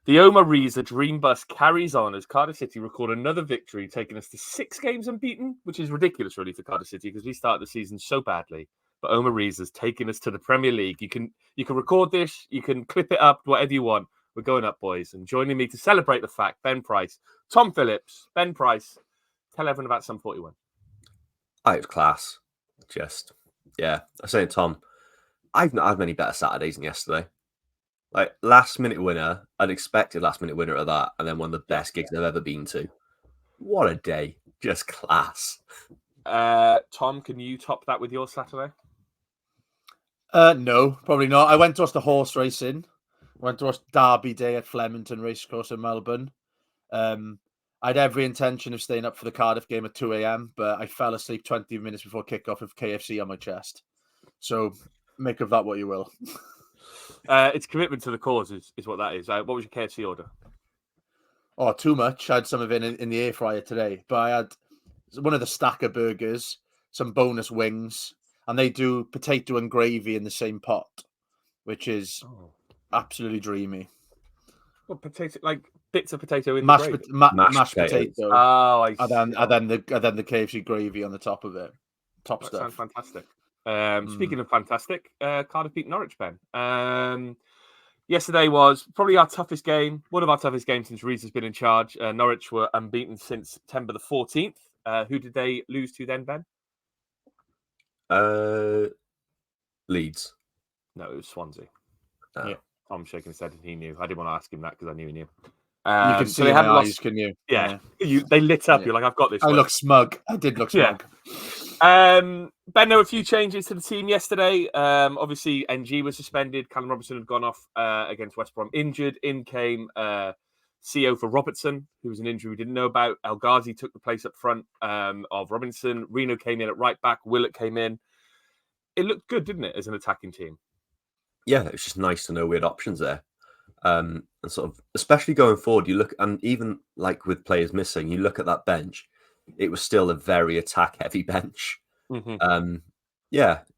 The Omer Riza dream bus carries on as Cardiff City record another victory, taking us to 6 games unbeaten, which is ridiculous, really, for Cardiff City because we started the season so badly. But Omer Riza's taking us to the Premier League. You can record this, you can clip it up, whatever you want. We're going up, boys. And joining me to celebrate the fact, Ben Price, Tom Phillips, Ben Price. Tell everyone about Sum 41. Oh, it was class. I was saying, Tom, I've not had many better Saturdays than yesterday. Like, last-minute winner, unexpected last-minute winner of that, and then one of the best gigs I've ever been to. What a day. Just class. Tom, can you top that with your Saturday? No, probably not. I went to watch the horse racing. Went to watch Derby Day at Flemington Racecourse in Melbourne. I had every intention of staying up for the Cardiff game at 2 a.m, but I fell asleep 20 minutes before kickoff with KFC on my chest. So make of that what you will. It's commitment to the cause is what that is. What was your KFC order? Oh, too much. I had some of it in the air fryer today, but I had one of the stacker burgers, some bonus wings, and they do potato and gravy in the same pot, which is absolutely dreamy. What potato? Like bits of potato in mashed the gravy? Mashed potato. Oh, I see. And then the KFC gravy on the top of it. Top that stuff. Sounds fantastic. Speaking of fantastic, Cardiff beat Norwich, Ben. Yesterday was probably our toughest game, one of our toughest games since Riza's been in charge. Norwich were unbeaten since September the 14th. Who did they lose to then, Ben? Leeds. No, it was Swansea. Yeah. Tom shaking his head and he knew. I didn't want to ask him that because I knew he knew. You can see they hadn't lost. Can you? Yeah. They lit up. Yeah. You're like, I've got this. I look smug. I did look smug. Ben, there were a few changes to the team yesterday. Obviously, NG was suspended. Callum Robertson had gone off against West Brom injured. In came CO for Robertson, who was an injury we didn't know about. El Ghazi took the place up front of Robinson. Reno came in at right back. Willett came in. It looked good, didn't it, as an attacking team? Yeah, it was just nice to know we had options there. And sort of, especially going forward, you look, and even like with players missing, you look at that bench, it was still a very attack-heavy bench. Mm-hmm.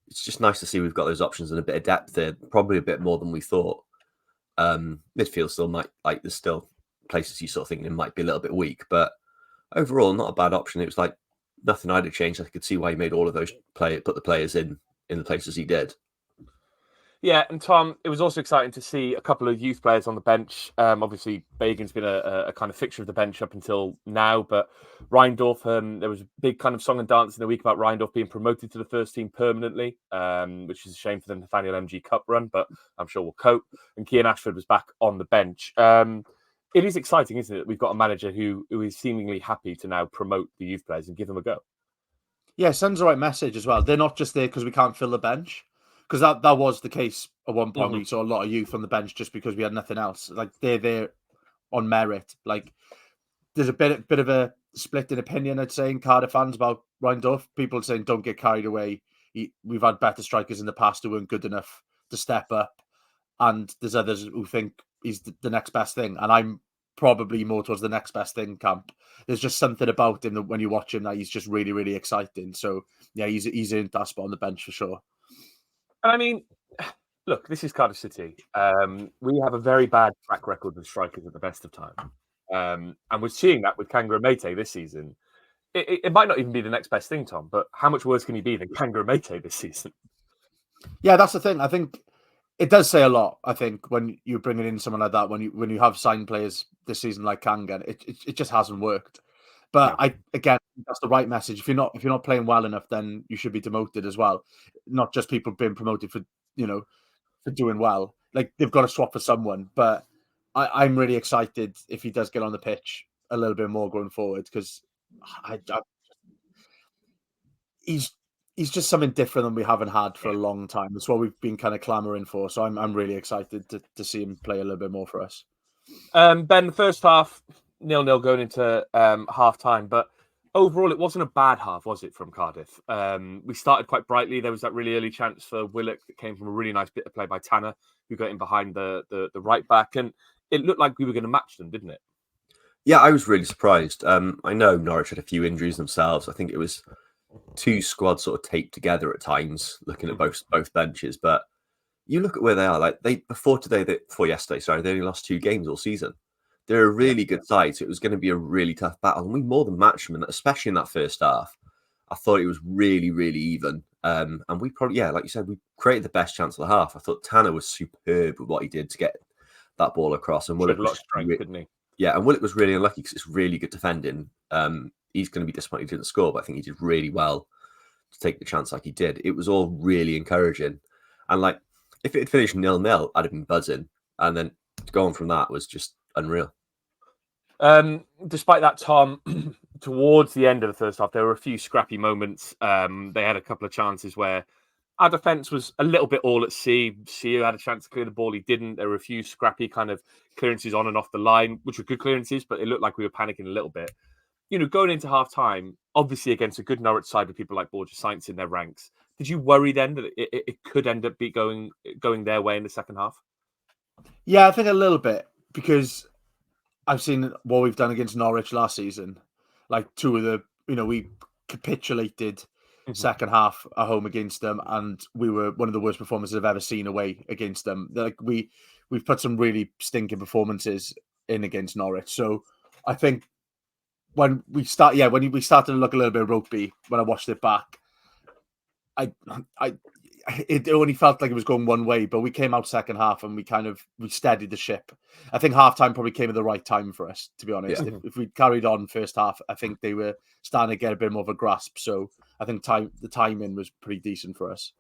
It's just nice to see we've got those options and a bit of depth there, probably a bit more than we thought. Midfield still might, like, there's still places you sort of think it might be a little bit weak, but overall, not a bad option. It was like nothing I'd have changed. I could see why he made all of those put the players in the places he did. Yeah, and Tom, it was also exciting to see a couple of youth players on the bench. Obviously, Bagan's been a kind of fixture of the bench up until now, but Reindorf, there was a big kind of song and dance in the week about Reindorf being promoted to the first team permanently, which is a shame for the Nathaniel MG Cup run, but I'm sure we'll cope. And Kian Ashford was back on the bench. It is exciting, isn't it? We've got a manager who is seemingly happy to now promote the youth players and give them a go. Yeah, sends the right message as well. They're not just there because we can't fill the bench. Because that was the case at one point. We saw a lot of youth on the bench just because we had nothing else. Like, they're there on merit. Like, there's a bit of a split in opinion, I'd say, in Cardiff fans about Reindorf. People saying don't get carried away. We've had better strikers in the past who weren't good enough to step up, and there's others who think he's the next best thing. And I'm probably more towards the next best thing camp. There's just something about him that when you watch him that he's just really, really exciting. So yeah, he's in that spot on the bench for sure. And I mean, look, this is Cardiff City. We have a very bad track record with strikers at the best of times. And we're seeing that with Kangura Mate this season. It might not even be the next best thing, Tom, but how much worse can he be than Kangura Mate this season? Yeah, that's the thing. I think it does say a lot, I think, when you're bringing in someone like that, when you have signed players this season like Kanga, it just hasn't worked. But again, that's the right message. If you're not playing well enough, then you should be demoted as well. Not just people being promoted for doing well. Like, they've got to swap for someone. But I'm really excited if he does get on the pitch a little bit more going forward, because he's just something different than we haven't had for a long time. That's what we've been kind of clamoring for. So I'm really excited to see him play a little bit more for us. Ben, the first half, 0-0 going into half time, but overall it wasn't a bad half, was it, from Cardiff? We started quite brightly. There was that really early chance for Willock that came from a really nice bit of play by Tanner, who got in behind the right back, and it looked like we were going to match them, didn't it? Yeah, I was really surprised. I know Norwich had a few injuries themselves. I think it was 2 squads sort of taped together at times, looking at both benches, but you look at where they are. Like before yesterday, sorry, they only lost 2 games all season. They're a really good side, so it was going to be a really tough battle, and we more than matched them, especially in that first half. I thought it was really, really even. And we probably, like you said, we created the best chance of the half. I thought Tanner was superb with what he did to get that ball across, and Willock was strength, didn't he? Yeah, and Willock was really unlucky because it's really good defending. He's going to be disappointed he didn't score, but I think he did really well to take the chance like he did. It was all really encouraging. And like, if it had finished 0-0, I'd have been buzzing. And then to go on from that was just unreal. Despite that, Tom, towards the end of the first half, there were a few scrappy moments. They had a couple of chances where our defence was a little bit all at sea. Sio had a chance to clear the ball. He didn't. There were a few scrappy kind of clearances on and off the line, which were good clearances, but it looked like we were panicking a little bit. Going into half-time, obviously against a good Norwich side with people like Borja Sainz in their ranks, did you worry then that it could end up going their way in the second half? Yeah, I think a little bit, because I've seen what we've done against Norwich last season. Like two of the, we capitulated second half at home against them, and we were one of the worst performances I've ever seen away against them. Like we've put some really stinking performances in against Norwich. So I think when we started to look a little bit rugby, when I watched it back, it only felt like it was going one way, but we came out second half and we steadied the ship. I think halftime probably came at the right time for us, to be honest. Yeah. If we carried on first half, I think they were starting to get a bit more of a grasp. So I think the timing was pretty decent for us.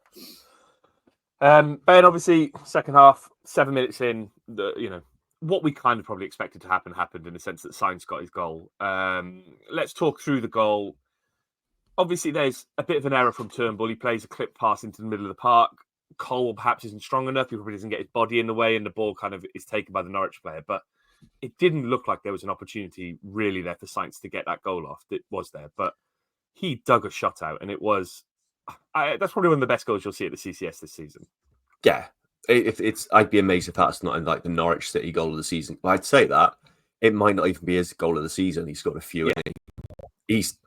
Ben, obviously, second half, 7 minutes in, what we kind of probably expected to happen happened, in the sense that Sainz got his goal. Let's talk through the goal. Obviously, there's a bit of an error from Turnbull. He plays a clip pass into the middle of the park. Cole perhaps isn't strong enough. He probably doesn't get his body in the way, and the ball kind of is taken by the Norwich player. But it didn't look like there was an opportunity really there for Sainz to get that goal off. It was there, but he dug a shot out, and it was... that's probably one of the best goals you'll see at the CCS this season. Yeah. I'd be amazed if that's not in like the Norwich City goal of the season. Well, I'd say that. It might not even be his goal of the season. He's got a few. Yeah. He's...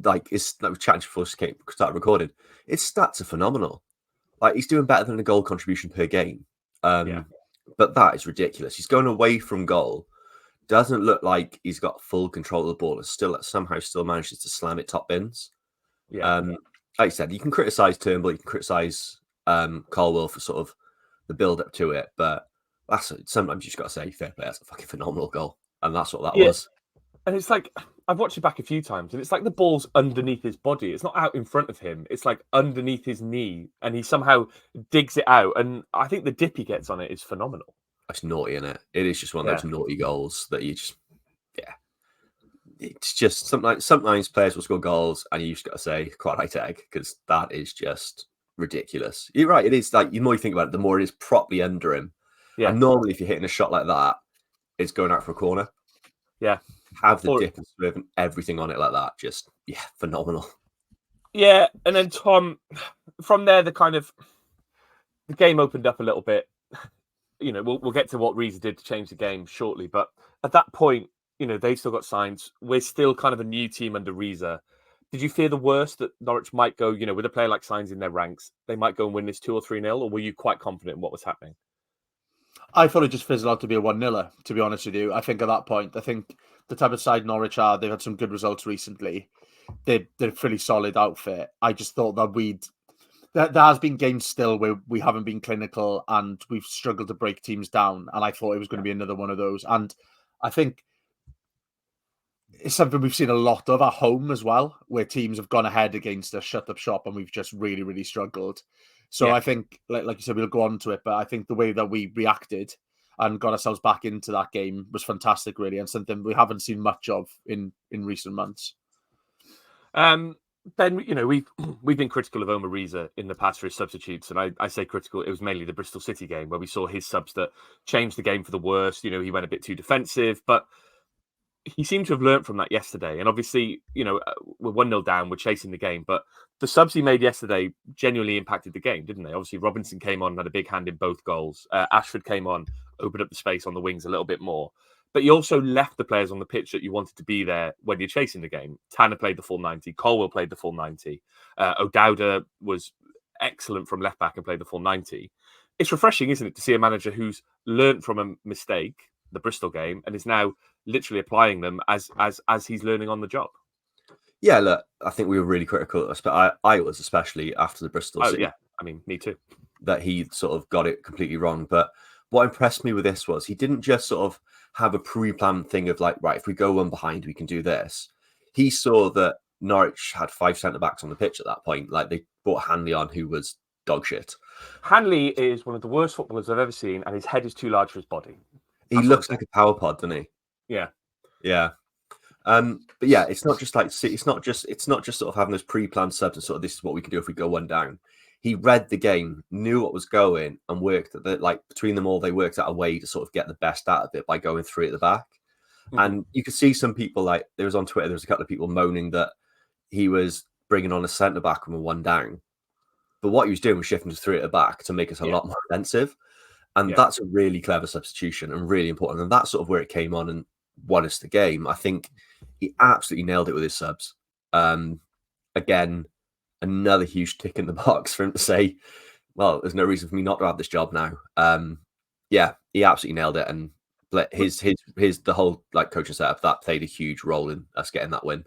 Like, we're chatting before we started recording. His stats are phenomenal. Like, he's doing better than a goal contribution per game. But that is ridiculous. He's going away from goal. Doesn't look like he's got full control of the ball. And somehow still manages to slam it top bins. Yeah. Like I said, you can criticise Turnbull, you can criticise Colwell for sort of the build up to it, but sometimes you just got to say, fair play, that's a fucking phenomenal goal, and that's what that was. And it's like, I've watched it back a few times, and it's like the ball's underneath his body. It's not out in front of him. It's like underneath his knee, and he somehow digs it out. And I think the dip he gets on it is phenomenal. That's naughty, isn't it? It is just one of those naughty goals that you just, It's just sometimes players will score goals, and you just got to say, quite right egg, because that is just ridiculous. You're right. It is like, the more you think about it, the more it is properly under him. Yeah. And normally, if you're hitting a shot like that, it's going out for a corner. Yeah. Have the dip and swerve and everything on it like that. Just, phenomenal. Yeah. And then, Tom, from there, the game opened up a little bit. We'll get to what Riza did to change the game shortly. But at that point, they still got Sainz. We're still kind of a new team under Riza. Did you fear the worst, that Norwich might go, with a player like Sainz in their ranks, they might go and win this 2 or 3-0, or were you quite confident in what was happening? I thought it just fizzled out to be a 1-0, to be honest with you. I think at that point, the type of side Norwich are, they've had some good results recently. They're a pretty solid outfit. I just thought that there has been games still where we haven't been clinical and we've struggled to break teams down. And I thought it was going to be another one of those. And I think it's something we've seen a lot of at home as well, where teams have gone ahead against us, shut up shop, and we've just really, really struggled. So I think, like you said, we'll go on to it, but I think the way that we reacted and got ourselves back into that game was fantastic, really, and something we haven't seen much of in recent months. Ben, we've been critical of Omer Riza in the past for his substitutes, and I say critical. It was mainly the Bristol City game where we saw his subs that changed the game for the worst. He went a bit too defensive, but he seemed to have learnt from that yesterday. And obviously, we're 1-0 down, we're chasing the game, but the subs he made yesterday genuinely impacted the game, didn't they? Obviously, Robinson came on, had a big hand in both goals. Ashford came on, opened up the space on the wings a little bit more. But you also left the players on the pitch that you wanted to be there when you're chasing the game. Tanner played the full 90. Colwell played the full 90. O'Dowda was excellent from left back and played the full 90. It's refreshing, isn't it, to see a manager who's learnt from a mistake, the Bristol game, and is now literally applying them as he's learning on the job. Yeah, look, I think we were really critical. I was, especially after the Bristol City. Yeah, I mean, me too. That he sort of got it completely wrong. But what impressed me with this was he didn't just sort of have a pre-planned thing of like, right, if we go one behind, we can do this. He saw that Norwich had 5 centre-backs on the pitch at that point. Like, they brought Hanley on, who was dog shit. Hanley is one of the worst footballers I've ever seen, and his head is too large for his body. He looks like a power pod, doesn't he? Yeah. Yeah. But yeah, it's not just sort of having those pre-planned subs and sort of this is what we can do if we go one down. He read the game, knew what was going, and worked at like between them all, they worked out a way to sort of get the best out of it by going 3 at the back. Mm-hmm. And you could see some people, like there was on Twitter, there was a couple of people moaning that he was bringing on a centre back when we're 1 down. But what he was doing was shifting to 3 at the back to make us a lot more defensive. And that's a really clever substitution and really important. And that's sort of where it came on and won us the game. I think he absolutely nailed it with his subs. Again, another huge tick in the box for him to say, well, there's no reason for me not to have this job now. Yeah, he absolutely nailed it. And the whole like coaching setup, that played a huge role in us getting that win.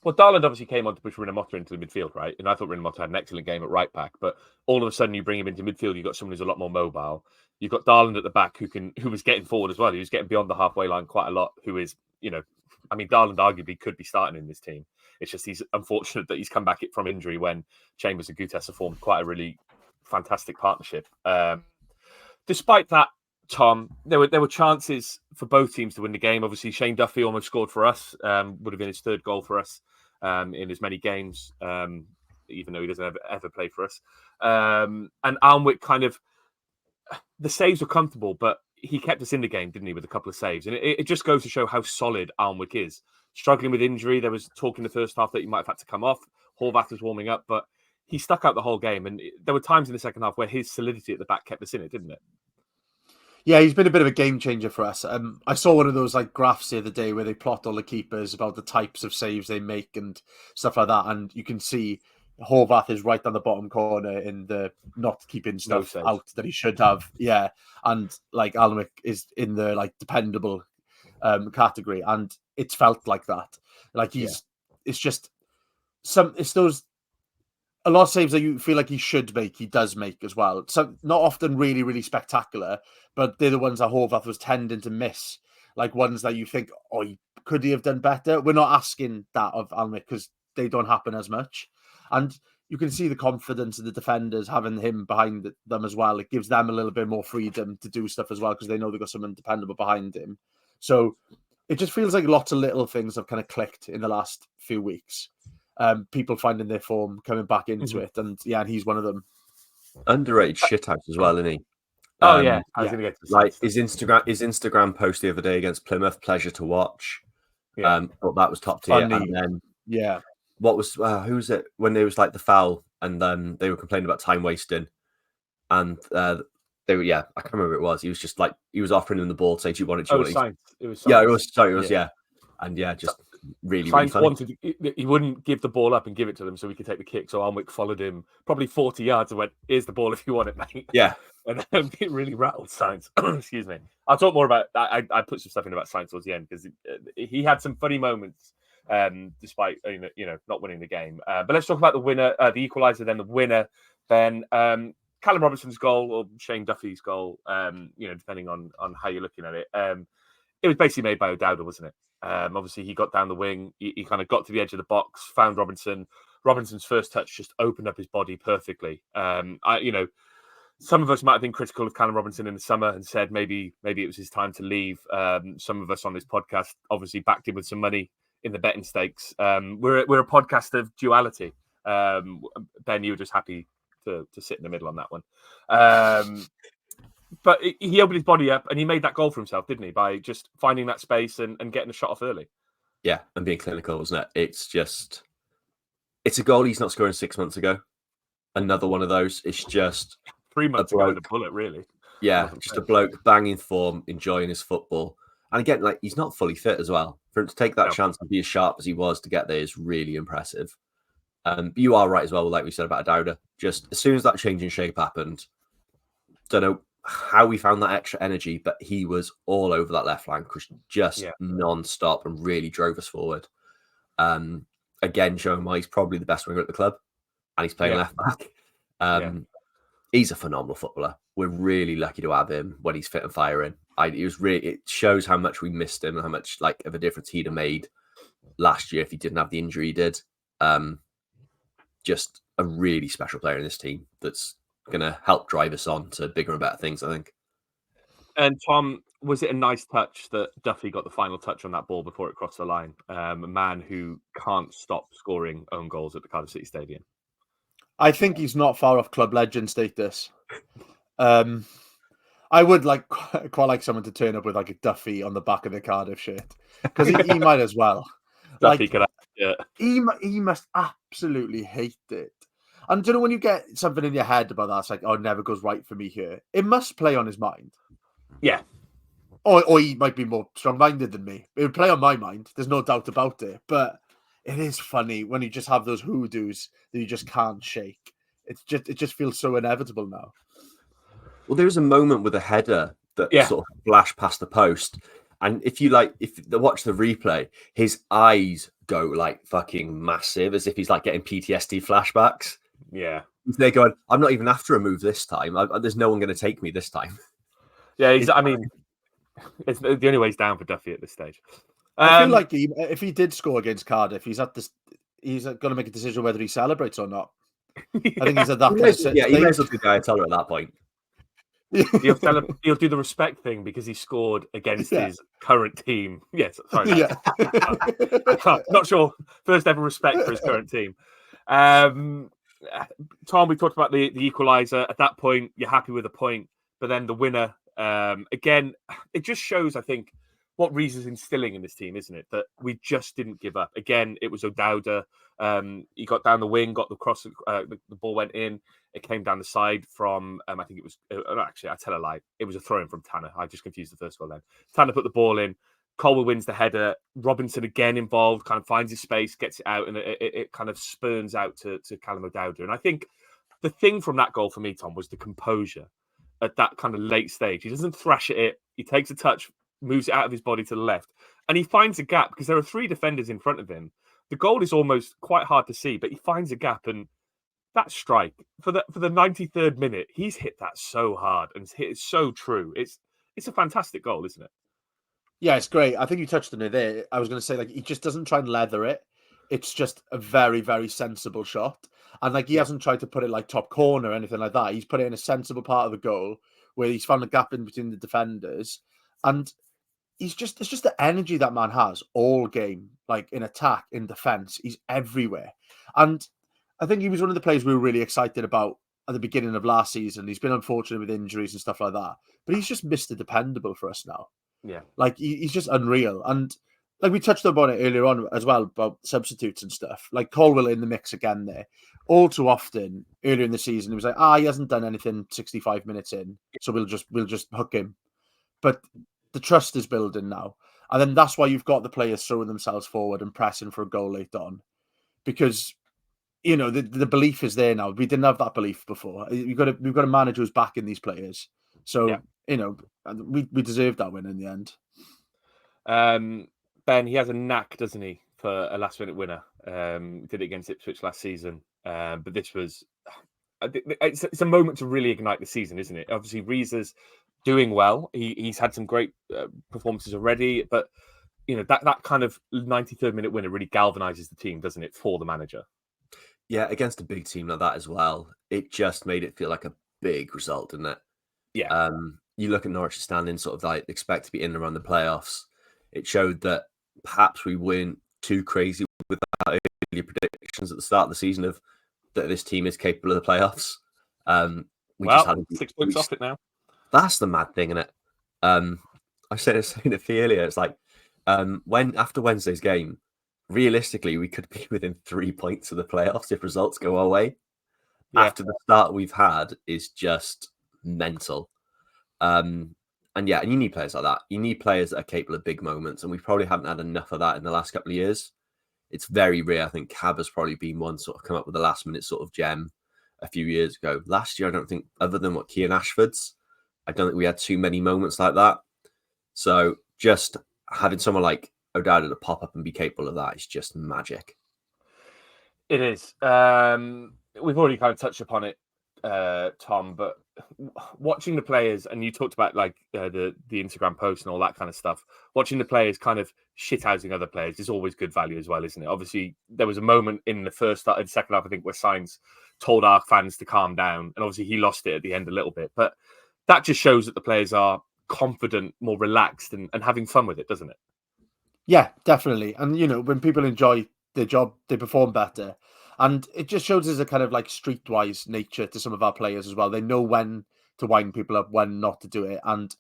Well, Darland obviously came on to push Rinomhota into the midfield, right? And I thought Rinomhota had an excellent game at right back, but all of a sudden you bring him into midfield, you've got someone who's a lot more mobile. You've got Darland at the back who was getting forward as well. He was getting beyond the halfway line quite a lot, who is, I mean, Darland arguably could be starting in this team. It's just he's unfortunate that he's come back from injury when Chambers and Gutes have formed quite a really fantastic partnership. Despite that, Tom, there were chances for both teams to win the game. Obviously, Shane Duffy almost scored for us. Would have been his 3rd goal for us in as many games, even though he doesn't ever play for us. And Alnwick the saves were comfortable, but he kept us in the game, didn't he, with a couple of saves? And it just goes to show how solid Alnwick is. Struggling with injury, there was talk in the first half that he might have had to come off. Horvath was warming up, but he stuck out the whole game. And there were times in the second half where his solidity at the back kept us in it, didn't it? Yeah, he's been a bit of a game changer for us. I saw one of those like graphs the other day where they plot all the keepers about the types of saves they make and stuff like that. And you can see Horvath is right down the bottom corner in the not keeping stuff out that he should have. Yeah. And like Alnwick is in the like dependable category. And it's felt like that. Like it's just it's those a lot of saves that you feel like he should make, he does make as well. So not often really, really spectacular, but they're the ones that Horvath was tending to miss. Like ones that you think, could he have done better? We're not asking that of Alnwick because they don't happen as much. And you can see the confidence of the defenders having him behind them as well. It gives them a little bit more freedom to do stuff as well because they know they've got someone dependable behind him. So it just feels like lots of little things have kind of clicked in the last few weeks. People finding their form, coming back into it, and he's one of them. Underrated shithouse as well, isn't he? I was going to get to like his Instagram post the other day against Plymouth, pleasure to watch. Thought that was top tier. Funny. And then what was who was it when there was like the foul and then they were complaining about time wasting, and they were I can't remember who it was. He was just like he was offering him the ball, saying, "Do you want it? Do you want it?" It was and just. Really wanted he wouldn't give the ball up and give it to them so we could take the kick. So Alnwick followed him probably 40 yards and went, "Here's the ball if you want it, mate." Yeah, and then it really rattled Sainz. Excuse me. I'll talk more about. I put some stuff in about Sainz towards the end because he had some funny moments, despite not winning the game. But let's talk about the winner, the equaliser, then the winner. Then Callum Robertson's goal or Shane Duffy's goal. Depending on how you're looking at it. It was basically made by O'Dowda, wasn't it? Obviously, he got down the wing. He kind of got to the edge of the box, found Robinson. Robinson's first touch just opened up his body perfectly. Some of us might have been critical of Callum Robinson in the summer and said maybe it was his time to leave. Some of us on this podcast obviously backed him with some money in the betting stakes. We're a podcast of duality. Ben, you were just happy to sit in the middle on that one. But he opened his body up and he made that goal for himself, didn't he? By just finding that space and getting a shot off early. Yeah, and being clinical, wasn't it? It's a goal he's not scoring 6 months ago. Another one of those. It's just 3 months ago with a bullet, really. Yeah, just a bloke banging form, enjoying his football. And again, like he's not fully fit as well. For him to take that chance and be as sharp as he was to get there is really impressive. But you are right as well, like we said about Dowda. Just as soon as that change in shape happened, don't know how we found that extra energy, but he was all over that left flank, just non-stop and really drove us forward. Again, showing why he's probably the best winger at the club, and he's playing left back. He's a phenomenal footballer. We're really lucky to have him when he's fit and firing. It shows how much we missed him and how much of a difference he'd have made last year if he didn't have the injury he did. Just a really special player in this team that's going to help drive us on to bigger and better things, I think. And Tom, was it a nice touch that Duffy got the final touch on that ball before it crossed the line? A man who can't stop scoring own goals at the Cardiff City Stadium. I think he's not far off club legend status. I would quite like someone to turn up with a Duffy on the back of the Cardiff shirt, because he might as well. Duffy could he must absolutely hate it. And do you know when you get something in your head about that, it's like, oh, it never goes right for me here. It must play on his mind. Yeah. Or he might be more strong-minded than me. It would play on my mind. There's no doubt about it. But it is funny when you just have those hoodoos that you just can't shake. It just feels so inevitable now. Well, there was a moment with a header that sort of flashed past the post. And if you watch the replay, his eyes go fucking massive, as if he's getting PTSD flashbacks. Yeah. They're going, I'm not even after a move this time. There's no one going to take me this time. Yeah, it's the only way's down for Duffy at this stage. I feel like if he did score against Cardiff, he's going to make a decision whether he celebrates or not. I think he's at that kind of stage. Yeah, he may as well do Ayatollah at that point. He'll do the respect thing because he scored against his current team. Yes, sorry. Not sure. First ever respect for his current team. Tom, we talked about the equaliser. At that point, you're happy with a point, but then the winner, again, it just shows, I think, what Riza's instilling in this team, isn't it? That we just didn't give up. Again, it was O'Dowda. He got down the wing, got the cross, the ball went in. It came down the side from, I think it was, actually, I tell a lie. It was a throw-in from Tanner. I just confused the first goal then. Tanner put the ball in. Colwell wins the header. Robinson again involved, kind of finds his space, gets it out, and it kind of spurns out to Callum O'Dowda. And I think the thing from that goal for me, Tom, was the composure at that kind of late stage. He doesn't thrash at it. He takes a touch, moves it out of his body to the left, and he finds a gap because there are three defenders in front of him. The goal is almost quite hard to see, but he finds a gap, and that strike for the 93rd minute, he's hit that so hard and hit it so true. It's a fantastic goal, isn't it? Yeah, it's great. I think you touched on it there. I was going to say, he just doesn't try and leather it. It's just a very, very sensible shot. And he hasn't tried to put it top corner or anything like that. He's put it in a sensible part of the goal where he's found a gap in between the defenders. And it's just the energy that man has all game, in attack, in defense. He's everywhere. And I think he was one of the players we were really excited about at the beginning of last season. He's been unfortunate with injuries and stuff like that, but he's just Mr. Dependable for us now. Yeah. He's just unreal. And we touched upon it earlier on as well about substitutes and stuff. Colwell in the mix again there. All too often earlier in the season, it was he hasn't done anything 65 minutes in, so we'll just hook him. But the trust is building now. And then that's why you've got the players throwing themselves forward and pressing for a goal late on. Because the belief is there now. We didn't have that belief before. We've got a manager who's backing these players. So, we deserve that win in the end. Ben, he has a knack, doesn't he, for a last-minute winner. Did it against Ipswich last season. But this was... It's a moment to really ignite the season, isn't it? Obviously, Riza's doing well. He's had some great performances already. But, that kind of 93rd minute winner really galvanizes the team, doesn't it, for the manager? Yeah, against a big team like that as well, it just made it feel like a big result, didn't it? Yeah. You look at Norwich standing, sort of expect to be in and around the playoffs. It showed that perhaps we weren't too crazy with our early predictions at the start of the season of that this team is capable of the playoffs. Just had 6 points off it now. That's the mad thing, isn't it? I said it to Fee earlier. It's after Wednesday's game, realistically, we could be within 3 points of the playoffs if results go our way. Yeah. After the start we've had is just mental. And you need players like that. You need players that are capable of big moments, and we probably haven't had enough of that in the last couple of years. It's very rare. I think Cab has probably been one sort of come up with a last minute sort of gem a few years ago. Last year, I don't think, other than what Kean Ashford's, I don't think we had too many moments like that. So just having someone like O'Dowd to pop up and be capable of that is just magic. It is. We've already kind of touched upon it, Tom, but watching the players, and you talked about like the Instagram post and all that kind of stuff, watching the players kind of shithousing other players is always good value as well, isn't it? Obviously, there was a moment in the second half, I think, where Sainz told our fans to calm down, and obviously he lost it at the end a little bit, but that just shows that the players are confident, more relaxed, and having fun with it, doesn't it? Yeah, definitely. And, when people enjoy their job, they perform better. And it just shows there's a kind of like streetwise nature to some of our players as well. They know when to wind people up, when not to do it. And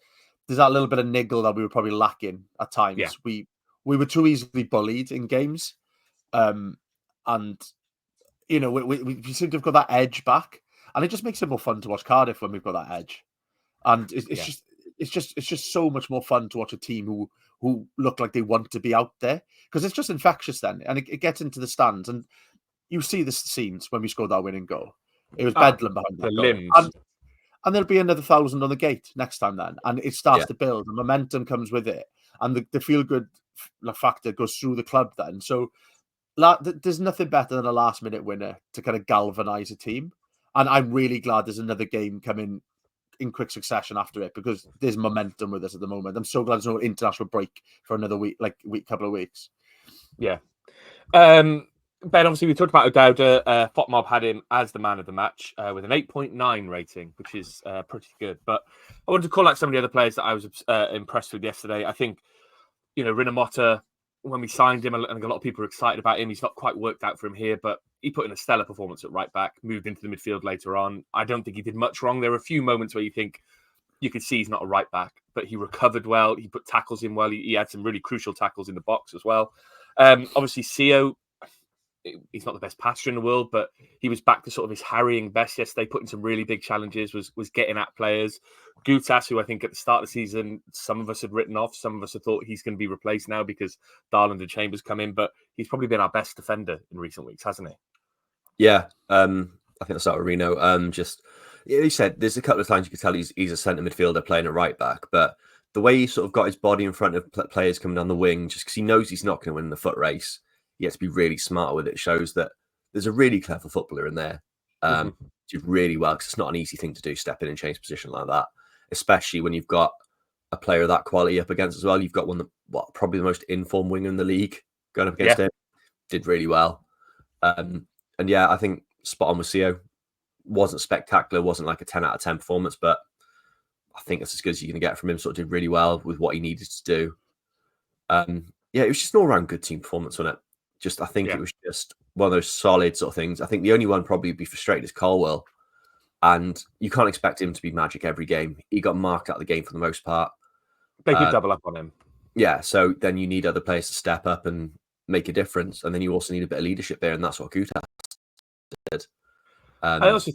there's that little bit of niggle that we were probably lacking at times. Yeah. We were too easily bullied in games. And, we seem to have got that edge back. And it just makes it more fun to watch Cardiff when we've got that edge. And it's just so much more fun to watch a team who look like they want to be out there, because it's just infectious then, and it gets into the stands, and you see the scenes when we scored that winning goal. It was bedlam behind that the goal. limbs. And there'll be another 1,000 on the gate next time then, and it starts to build, and momentum comes with it, and the feel good factor goes through the club then. So there's nothing better than a last minute winner to kind of galvanize a team, and I'm really glad there's another game coming in quick succession after it, because there's momentum with us at the moment. I'm so glad there's no international break for another couple of weeks. Yeah. Ben, obviously we talked about O'Dowd. FOTMob had him as the man of the match with an 8.9 rating, which is pretty good. But I wanted to call out some of the other players that I was impressed with yesterday. I think, Rinomhota, when we signed him, and a lot of people are excited about him, he's not quite worked out for him here, but he put in a stellar performance at right back, moved into the midfield later on. I don't think he did much wrong. There were a few moments where you think you could see he's not a right back, but he recovered well. He put tackles in well. He had some really crucial tackles in the box as well. Obviously, Sio, he's not the best passer in the world, but he was back to sort of his harrying best yesterday, putting some really big challenges, was getting at players. Gutas, who I think at the start of the season, some of us had written off, some of us had thought he's going to be replaced now because Darland and Chambers come in, but he's probably been our best defender in recent weeks, hasn't he? Yeah, I think I'll start with Reno. He said there's a couple of times you could tell he's a centre midfielder playing at right back, but the way he sort of got his body in front of players coming down the wing, just because he knows he's not going to win the foot race, he has to be really smart with it. It shows that there's a really clever footballer in there. Did really well, because it's not an easy thing to do, step in and change position like that, especially when you've got a player of that quality up against as well. You've got one that, probably the most informed winger in the league going up against him. Did really well. And yeah, I think spot on with Sio. Wasn't spectacular, wasn't like a 10 out of 10 performance, but I think that's as good as you're going to get from him. Sort of did really well with what he needed to do. It was just an all-round good team performance, wasn't it? I think it was just one of those solid sort of things. I think the only one probably be frustrated is Colwell, and you can't expect him to be magic every game. He got marked out of the game for the most part. They could double up on him. Yeah, so then you need other players to step up and make a difference, and then you also need a bit of leadership there, and that's what Guta did. I also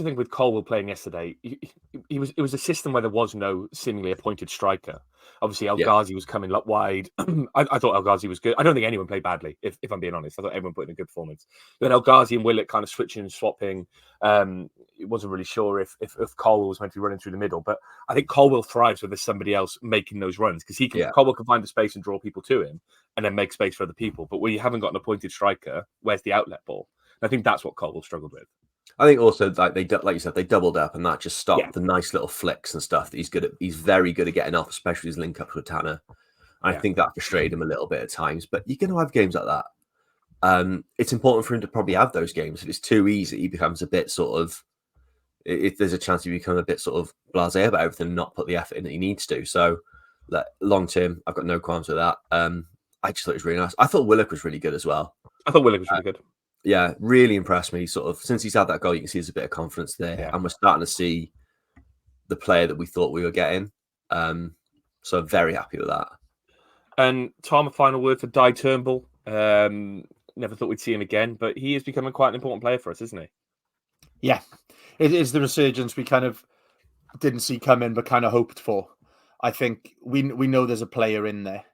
think with Colwell playing yesterday, it was a system where there was no seemingly appointed striker. Obviously, El Ghazi was coming up wide. I thought El Ghazi was good. I don't think anyone played badly, if I'm being honest. I thought everyone put in a good performance. Then El Ghazi and Willett kind of switching and swapping. It wasn't really sure if Colwell was meant to be running through the middle, but I think Colwell thrives when there's somebody else making those runs, because Colwell can find the space and draw people to him, and then make space for other people. But when you haven't got an appointed striker, where's the outlet ball? And I think that's what Colwell struggled with. I think also, like you said, they doubled up, and that just stopped the nice little flicks and stuff that he's good at. He's very good at getting off, especially his link up with Tanner. I think that frustrated him a little bit at times, but you're going to have games like that. It's important for him to probably have those games. If it's too easy, he becomes a bit sort of, if there's a chance he become a bit sort of blasé about everything and not put the effort in that he needs to. So long term, I've got no qualms with that. I just thought it was really nice. I thought Willock was really good as well. I thought Willock was really good. Yeah, really impressed me. Sort of since he's had that goal, you can see there's a bit of confidence there, and we're starting to see the player that we thought we were getting. So I'm very happy with that. And Tom, a final word for Di Turnbull. Never thought we'd see him again, but he is becoming quite an important player for us, isn't he? Yeah, it is the resurgence we kind of didn't see coming, but kind of hoped for. I think we know there's a player in there,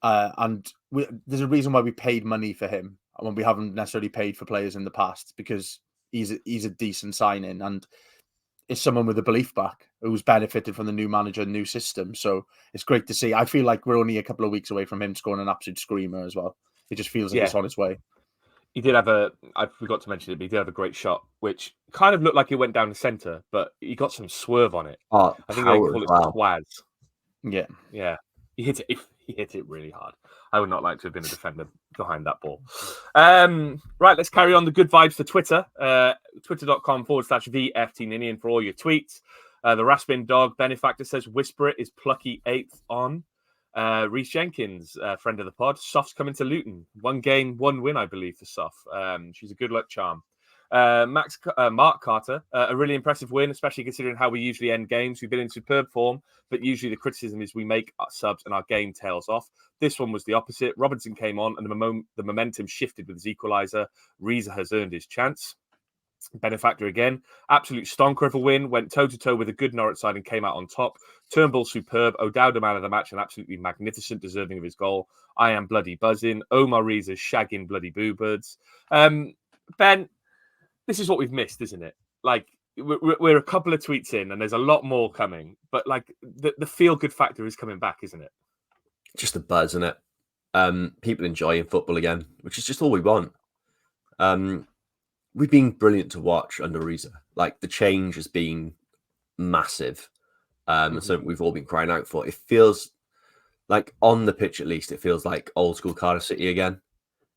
There's a reason why we paid money for him when we haven't necessarily paid for players in the past, because he's a decent signing and is someone with a belief back who's benefited from the new manager, new system. So it's great to see. I feel like we're only a couple of weeks away from him scoring an absolute screamer as well. It just feels like it's on its way. He did have I forgot to mention it, but he did have a great shot, which kind of looked like it went down the centre, but he got some swerve on it. I think they call it swaz. Yeah. Yeah. He hit it really hard. I would not like to have been a defender behind that ball. Right, let's carry on the good vibes for Twitter. Twitter.com/VFT Ninian for all your tweets. The Raspin Dog Benefactor says, Whisper It is plucky 8th on. Reece Jenkins, friend of the pod. Soft's coming to Luton. 1 game, 1 win, I believe, for Soft. She's a good luck charm. Mark Carter, a really impressive win, especially considering how we usually end games. We've been in superb form, but usually the criticism is we make our subs and our game tails off. This one was the opposite. Robinson came on and the momentum shifted with his equaliser. Riza has earned his chance. Benefactor again, absolute stonker of a win, went toe-to-toe with a good Norwich side and came out on top. Turnbull superb, O'Dowd man of the match and absolutely magnificent, deserving of his goal. I am bloody buzzing. Omer Riza shagging bloody Bluebirds. Ben, this is what we've missed, isn't it? Like, we're a couple of tweets in and there's a lot more coming, but like the feel-good factor is coming back, isn't it? Just the buzz, isn't it? People enjoying football again, which is just all we want. We've been brilliant to watch under Riza. Like, the change has been massive. So we've all been crying out for. It feels like, on the pitch at least, it feels like old school Cardiff City again.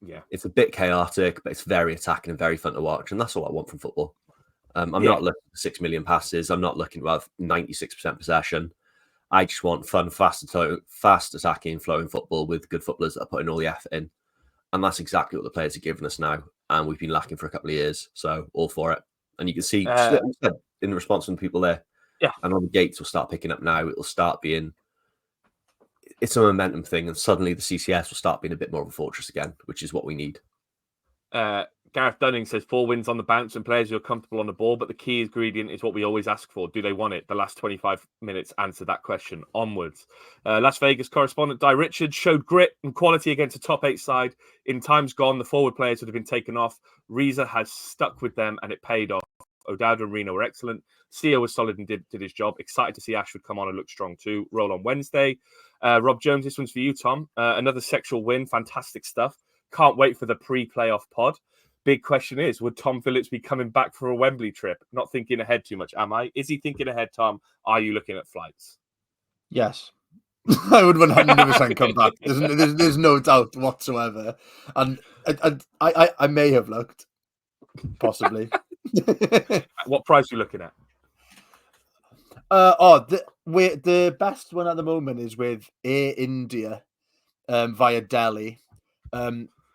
Yeah. It's a bit chaotic, but it's very attacking and very fun to watch. And that's all I want from football. I'm not looking for 6 million passes. I'm not looking to have 96% possession. I just want fun, fast attacking, flowing football with good footballers that are putting all the effort in. And that's exactly what the players are giving us now. And we've been lacking for a couple of years. So all for it. And you can see in response from people there. Yeah. And on the gates will start picking up now. It'll start being, it's a momentum thing. And suddenly the CCS will start being a bit more of a fortress again, which is what we need. Gareth Dunning says 4 wins on the bounce and players who are comfortable on the ball, but the key ingredient is what we always ask for. Do they want it? The last 25 minutes answer that question. Onwards. Las Vegas correspondent Di Richards showed grit and quality against a top 8 side. In times gone, the forward players would have been taken off. Riza has stuck with them and it paid off. O'Dowd and Reno were excellent. Theo was solid and did his job. Excited to see Ashford come on and look strong too. Roll on Wednesday. Rob Jones, this one's for you, Tom. Another sexual win. Fantastic stuff. Can't wait for the pre-playoff pod. Big question is, would Tom Phillips be coming back for a Wembley trip? Not thinking ahead too much, am I? Is he thinking ahead, Tom? Are you looking at flights? Yes. I would 100% come back. There's no doubt whatsoever. And I may have looked, possibly. What price are you looking at? The best one at the moment is with Air India via Delhi.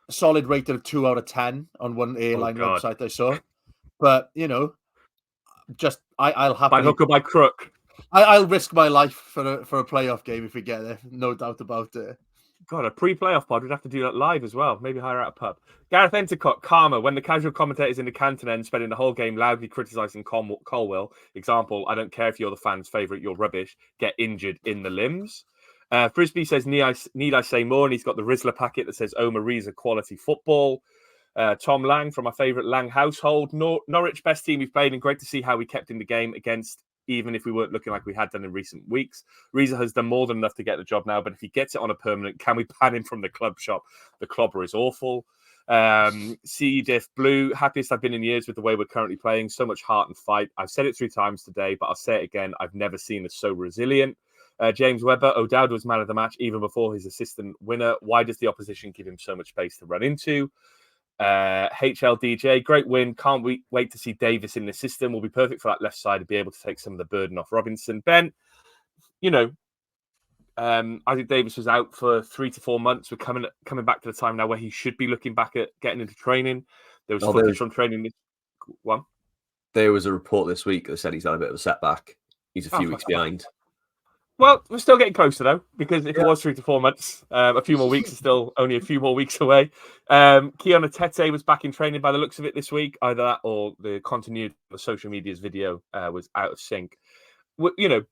Solid rating of 2 out of 10 on one airline website I saw. But, you know, just I'll happily... By hook or by crook? I'll risk my life for a playoff game if we get there. No doubt about it. God, a pre-playoff pod, we'd have to do that live as well. Maybe hire out a pub. Gareth Entercott, karma. When the casual commentators in the Canton end spending the whole game loudly criticising Colwell, example, I don't care if you're the fans' favourite, you're rubbish, get injured in the limbs. Frisbee says, need I say more? And he's got the Rizzler packet that says Omer Riza quality football. Tom Lang from our favourite Lang household. Norwich, best team we've played, and great to see how we kept in the game against, even if we weren't looking like we had done in recent weeks. Riza has done more than enough to get the job now, but if he gets it on a permanent, can we ban him from the club shop? The clobber is awful. C. Diff Blue, happiest I've been in years with the way we're currently playing. So much heart and fight. I've said it 3 times today, but I'll say it again. I've never seen us so resilient. James Webber, O'Dowd was man of the match even before his assistant winner. Why does the opposition give him so much space to run into? HLDJ, great win. Can't wait to see Davis in the system. Will be perfect for that left side to be able to take some of the burden off Robinson. Ben, you know, I think Davis was out for 3 to 4 months. We're coming back to the time now where he should be looking back at getting into training. There was footage from training. One. There was a report this week that said he's had a bit of a setback. He's a few weeks behind. Well, we're still getting closer, though, because if it was 3 to 4 months, a few more weeks is still only a few more weeks away. Kiana Tete was back in training by the looks of it this week. Either that or the continuity of social media's video was out of sync. You know,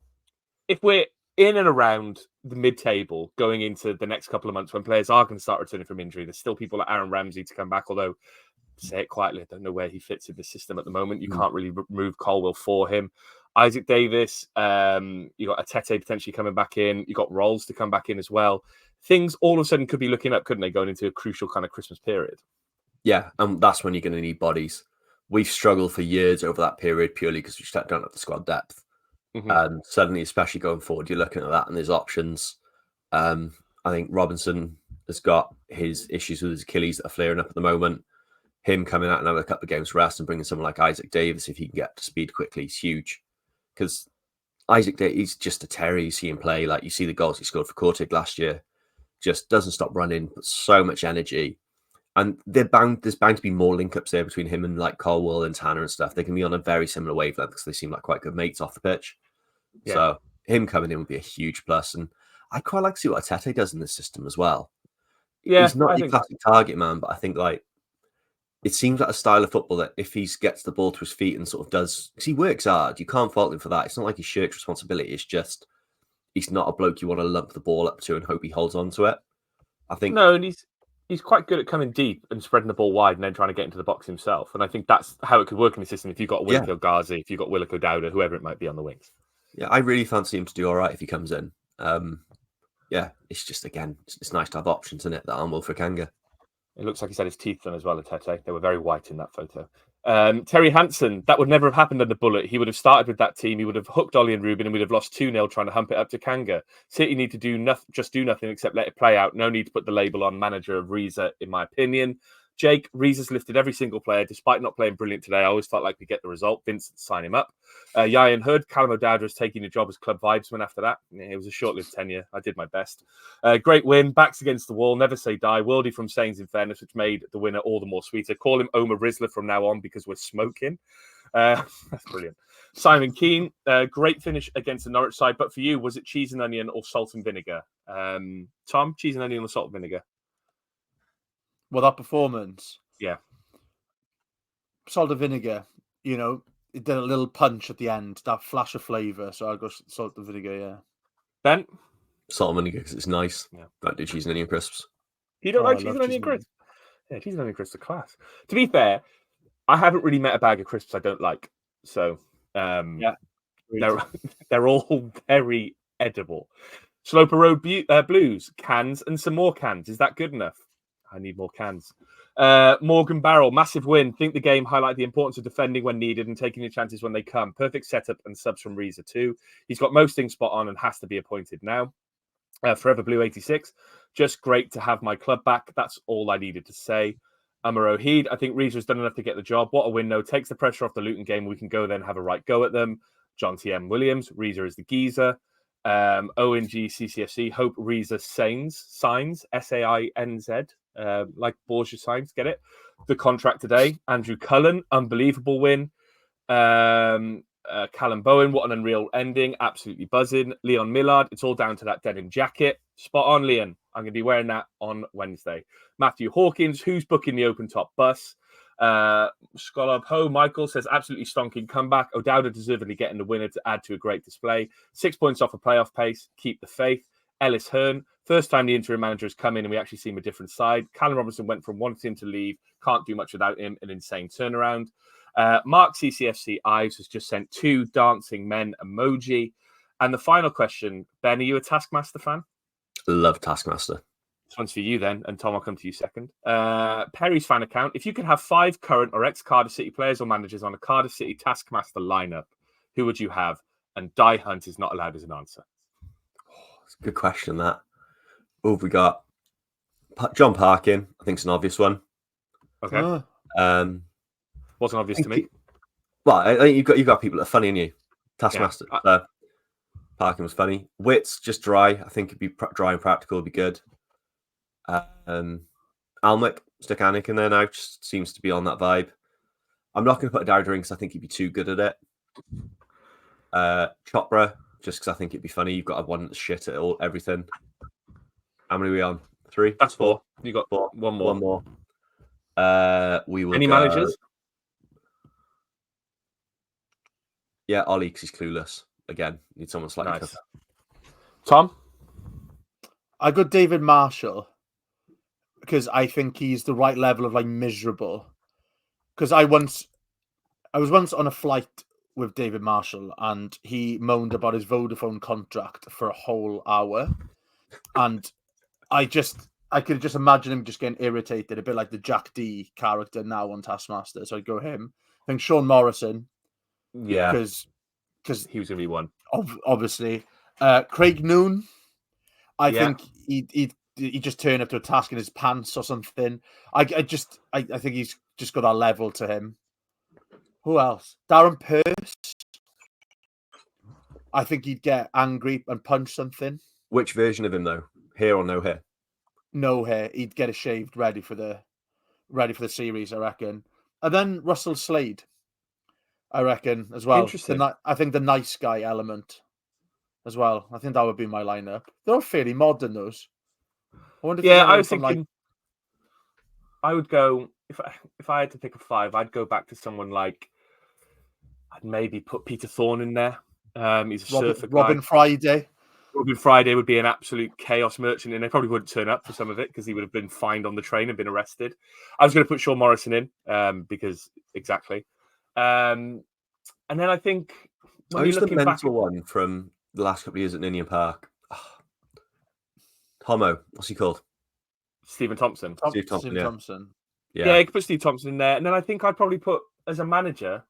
if we're in and around the mid-table going into the next couple of months when players are going to start returning from injury. There's still people like Aaron Ramsey to come back, although, say it quietly, I don't know where he fits in the system at the moment. You can't really remove Colwell for him. Isaac Davis, you got Atete potentially coming back in. You got Rolls to come back in as well. Things all of a sudden could be looking up, couldn't they, going into a crucial kind of Christmas period? Yeah, and that's when you're going to need bodies. We've struggled for years over that period purely because we just don't have the squad depth. And suddenly, especially going forward, you're looking at that and there's options. I think Robinson has got his issues with his Achilles that are flaring up at the moment. Him coming out and having a couple of games rest and bringing someone like Isaac Davis, if he can get to speed quickly, is huge. Because Isaac Davis, he's just a terror. You see him play. Like, you see the goals he scored for Cortig last year. Just doesn't stop running, but so much energy. And there's bound to be more link-ups there between him and like Colwell and Tanner and stuff. They can be on a very similar wavelength because they seem like quite good mates off the pitch. Yeah. So him coming in would be a huge plus. And I'd quite like to see what Atete does in this system as well. Yeah, he's not the classic target man, but I think like it seems like a style of football that if he gets the ball to his feet and sort of does, because he works hard, you can't fault him for that. It's not like he shirks responsibility. It's just he's not a bloke you want to lump the ball up to and hope he holds on to it. I think no, and he's quite good at coming deep and spreading the ball wide and then trying to get into the box himself. And I think that's how it could work in the system if you've got a Willock Ghazi, if you've got Willock O'Dowda, whoever it might be on the wings. Yeah, I really fancy him to do all right if he comes in. Yeah, it's just, again, it's nice to have options, isn't it, that aren't Wilfred Kanga. It looks like he's had his teeth done as well, Atete. They were very white in that photo. Terry Hansen, that would never have happened under Bullet. He would have started with that team. He would have hooked Ollie and Rubin and we'd have lost 2-0 trying to hump it up to Kanga. City need to do nothing except let it play out. No need to put the label on manager of Riza, in my opinion. Jake, Riza's lifted every single player, despite not playing brilliant today. I always felt like we get the result. Vincent, sign him up. Yayan Hood, Callum O'Dowda is taking a job as club vibesman after that. It was a short-lived tenure. I did my best. Great win, backs against the wall, never say die. Worldy from Sains in fairness, which made the winner all the more sweeter. Call him Omer Riza from now on because we're smoking. That's brilliant. Simon Keane, great finish against the Norwich side. But for you, was it cheese and onion or salt and vinegar? Tom, cheese and onion or salt and vinegar? Well, that performance. Yeah. Salt and vinegar, you know, it did a little punch at the end, that flash of flavour. So I'll go salt and vinegar, yeah. Ben? Salt and vinegar because it's nice. Yeah. Don't do cheese and onion crisps. You don't like cheese and onion crisps? Yeah, cheese and onion crisps are class. To be fair, I haven't really met a bag of crisps I don't like. So, yeah, they're all very edible. Sloper Road Blues, cans and some more cans. Is that good enough? I need more cans. Morgan Barrell, massive win. Think the game highlighted the importance of defending when needed and taking your chances when they come. Perfect setup and subs from Riza too. He's got most things spot on and has to be appointed now. Forever Blue 86. Just great to have my club back. That's all I needed to say. Amar Ohid, I think Riza has done enough to get the job. What a win, though. Takes the pressure off the Luton game. We can go then have a right go at them. John T.M. Williams, Riza is the geezer. ONG CCFC, hope Riza signs, S-A-I-N-Z. Like Borgia signs, get it? The contract today. Andrew Cullen, unbelievable win. Callum Bowen, what an unreal ending. Absolutely buzzing. Leon Millard, it's all down to that denim jacket. Spot on, Leon. I'm going to be wearing that on Wednesday. Matthew Hawkins, who's booking the open top bus? Scholar Ho Michael says absolutely stonking comeback. O'Dowda deservedly getting the winner to add to a great display. 6 points off a playoff pace. Keep the faith. Ellis Hearn, first time the interim manager has come in and we actually see him a different side. Callum Robinson went from wanting him to leave, can't do much without him, an insane turnaround. Mark CCFC Ives has just sent 2 dancing men emoji. And the final question, Ben, are you a Taskmaster fan? Love Taskmaster. This one's for you then, and Tom, I'll come to you second. Perry's fan account. If you could have 5 current or ex-Cardiff City players or managers on a Cardiff City Taskmaster lineup, who would you have? And Die Hunt is not allowed as an answer. It's a good question, that. Oh, we got John Parkin. I think it's an obvious one. Okay. Wasn't obvious to me. Well, I think you've got people that are funny in you. Taskmaster. Yeah. Parkin was funny. Wits, just dry. I think it'd be dry and practical. Would be good. Almec, stick Anik in there now. Just seems to be on that vibe. I'm not going to put a Dowd in because I think he'd be too good at it. Chopra, just because I think it'd be funny. You've got one that's shit at everything. How many are we on? 3? That's 4. You got 4. One more. One more. We will. Any managers? Yeah, Ollie, because he's clueless. Again, need someone slightly tougher. Tom? I got David Marshall because I think he's the right level of like miserable. Because I was once on a flight with David Marshall and he moaned about his Vodafone contract for a whole hour. And I could just imagine him just getting irritated, a bit like the Jack D character now on Taskmaster. So I'd go him. I think Sean Morrison. Yeah. Because he was going to be one. Obviously. Craig Noon. I think he just turned up to a task in his pants or something. I think he's just got that level to him. Who else? Darren Pearce. I think he'd get angry and punch something. Which version of him though? Hair or no hair? No hair. He'd get it shaved, ready for the series, I reckon. And then Russell Slade, I reckon, as well. Interesting. I think the nice guy element as well. I think that would be my lineup. They're all fairly modern, those. I wonder if I was thinking I would go if I had to pick a 5, I'd go back to someone like I'd maybe put Peter Thorne in there. He's a surfer guy. Robin Friday. Robin Friday would be an absolute chaos merchant, and they probably wouldn't turn up for some of it because he would have been fined on the train and been arrested. I was going to put Sean Morrison in because exactly. And then I think who's the mental one from the last couple of years at Ninian Park? Homo, what's he called? Stephen Thompson. Steve Thompson. Thompson. Yeah, you could put Steve Thompson in there. And then I think I'd probably put, as a manager,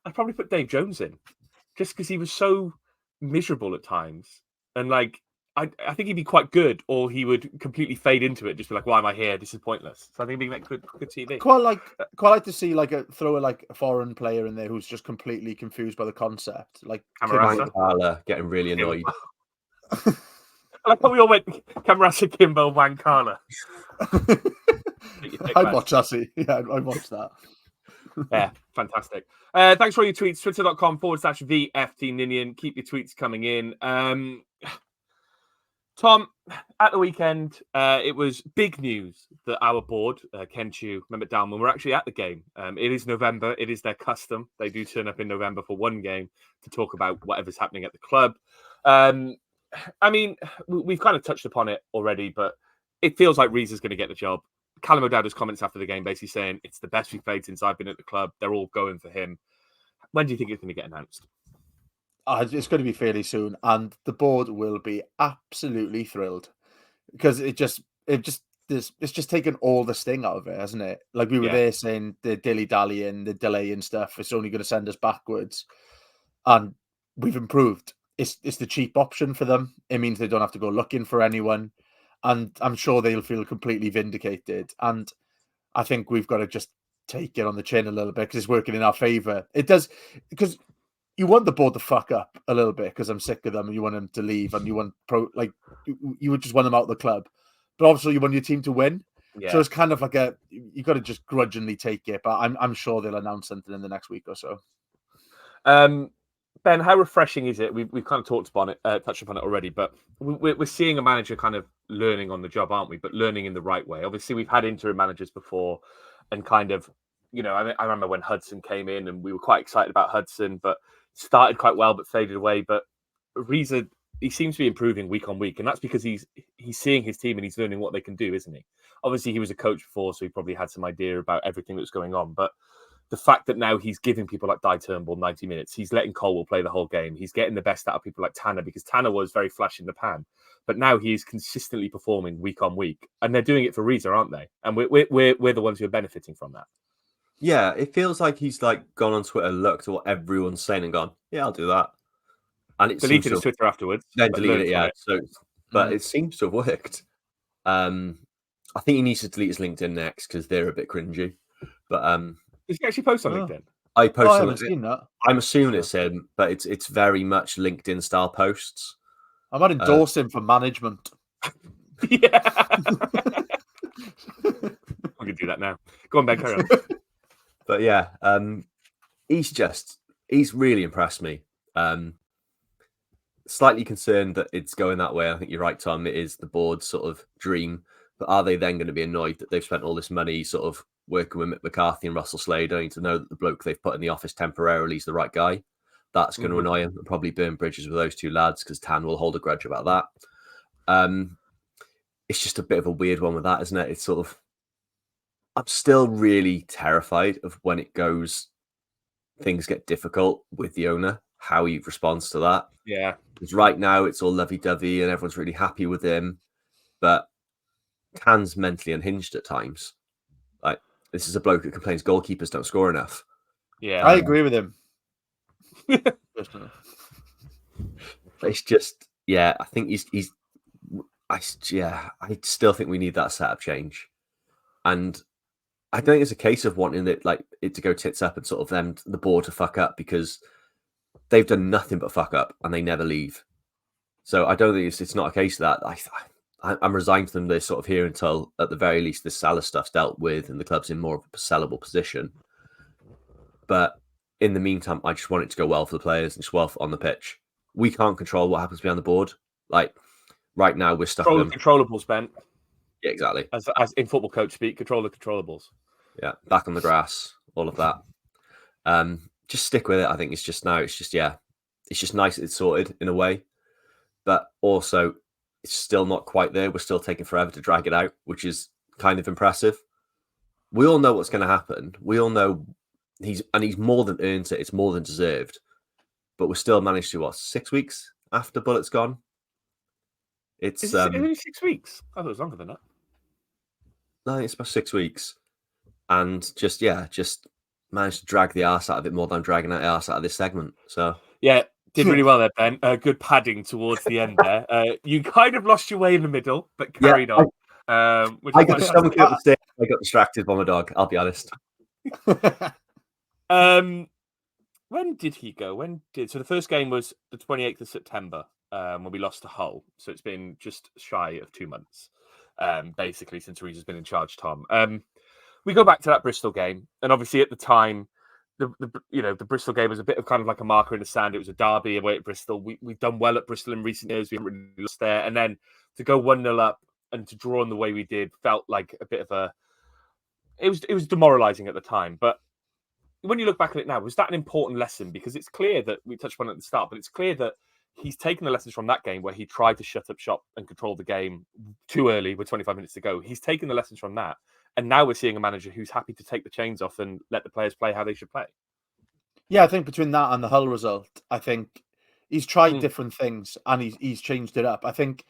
I'd probably put Dave Jones in. Just because he was so miserable at times. And like, I think he'd be quite good, or he would completely fade into it, just be like, why am I here? This is pointless. So I think he'd make good TV. Quite like to see throw a foreign player in there who's just completely confused by the concept. Like Camarasa getting really annoyed. I like how we all went Camarasa, Kimbo, Wankala. I'd watch that. Yeah, I'd watch that. Yeah, fantastic. Thanks for all your tweets. Twitter.com/VFT Ninian. Keep your tweets coming in. Tom, at the weekend, it was big news that our board, Ken Chu, Mehmet Dalman, were actually at the game. It is November. It is their custom. They do turn up in November for one game to talk about whatever's happening at the club. I mean, we've kind of touched upon it already, but it feels like Riza's going to get the job. Callum O'Dowd's comments after the game basically saying it's the best we've played since I've been at the club. They're all going for him. When do you think it's going to get announced? It's going to be fairly soon, and the board will be absolutely thrilled because it's just taken all the sting out of it, hasn't it? Like we were there saying the dilly-dallying, the delay and stuff, it's only going to send us backwards, and we've improved. It's the cheap option for them. It means they don't have to go looking for anyone, and I'm sure they'll feel completely vindicated. And I think we've got to just take it on the chin a little bit because it's working in our favour. It does, because you want the board to fuck up a little bit because I'm sick of them and you want them to leave and you want you would just want them out of the club, but obviously you want your team to win. Yeah. So it's kind of like you got to just grudgingly take it. But I'm sure they'll announce something in the next week or so. Ben, how refreshing is it? We've kind of touched upon it already, but we're seeing a manager kind of learning on the job, aren't we? But learning in the right way. Obviously, we've had interim managers before, and kind of, I remember when Hudson came in, and we were quite excited about Hudson, but started quite well, but faded away. But Riza, he seems to be improving week on week, and that's because he's seeing his team and he's learning what they can do, isn't he? Obviously, he was a coach before, so he probably had some idea about everything that's going on, but the fact that now he's giving people like Di Turnbull 90 minutes, he's letting Colwell play the whole game. He's getting the best out of people like Tanner, because Tanner was very flash in the pan, but now he is consistently performing week on week, and they're doing it for Riza, aren't they? And we're the ones who are benefiting from that. Yeah, it feels like he's gone on Twitter, looked at what everyone's saying, and gone, "Yeah, I'll do that." And it deleted his Twitter afterwards. Then deleted it, yeah. So, but it seems to have worked. I think he needs to delete his LinkedIn next because they're a bit cringy. But did he actually post on LinkedIn? I posted. I haven't seen that. I'm assuming it's him, but it's very much LinkedIn style posts. I might endorse him for management. Yeah, I'm gonna do that now. Go on, Ben. Carry on. But yeah, he's really impressed me. Slightly concerned that it's going that way. I think you're right, Tom. It is the board's sort of dream. But are they then going to be annoyed that they've spent all this money sort of working with Mick McCarthy and Russell Slade, only to know that the bloke they've put in the office temporarily is the right guy? That's going to annoy him and probably burn bridges with those two lads because Tan will hold a grudge about that. It's just a bit of a weird one with that, isn't it? It's sort of, I'm still really terrified of when it goes, things get difficult with the owner, how he responds to that. Yeah. Because right now it's all lovey-dovey and everyone's really happy with him, but Tan's mentally unhinged at times. Like, this is a bloke that complains goalkeepers don't score enough. Yeah, I agree with him. It's just, I think I still think we need that setup change, and I don't think it's a case of wanting it to go tits up and sort of them the board to fuck up, because they've done nothing but fuck up and they never leave. So I don't think it's not a case of that. I'm resigned to them. They're sort of here until at the very least this Salah stuff's dealt with and the club's in more of a sellable position. But in the meantime, I just want it to go well for the players and just well on the pitch. We can't control what happens behind the board. Like right now, we're stuck. Control the controllables, Ben. Yeah, exactly. As in football coach speak, control the controllables. Yeah, back on the grass, all of that. Just stick with it. I think it's just nice that it's sorted in a way, but also it's still not quite there. We're still taking forever to drag it out, which is kind of impressive. We all know what's going to happen. We all know he's more than earned it. It's more than deserved. But we're still managed to 6 weeks after Bullett's gone. It's only 6 weeks. I thought it was longer than that. No, it's about 6 weeks, and just managed to drag the arse out of it more than I'm dragging the arse out of this segment. So yeah, did really well there, Ben. Good padding towards the end there. You kind of lost your way in the middle, but carried on. I got distracted by my dog. I'll be honest. When did he go? So the first game was the 28th of September when we lost to Hull. So it's been just shy of 2 months, basically, since Riza's been in charge, Tom. We go back to that Bristol game, and obviously at the time, the Bristol game was a bit of kind of like a marker in the sand. It was a derby away at Bristol. We've done well at Bristol in recent years. We haven't really lost there, and then to go 1-0 up and to draw in the way we did felt like a bit of a. It was demoralising at the time, but when you look back at it now, was that an important lesson? Because it's clear that we touched upon it at the start, but it's clear that he's taken the lessons from that game where he tried to shut up shop and control the game too early with 25 minutes to go. He's taken the lessons from that. And now we're seeing a manager who's happy to take the chains off and let the players play how they should play. Yeah, I think between that and the Hull result, I think he's tried different things and he's changed it up. I think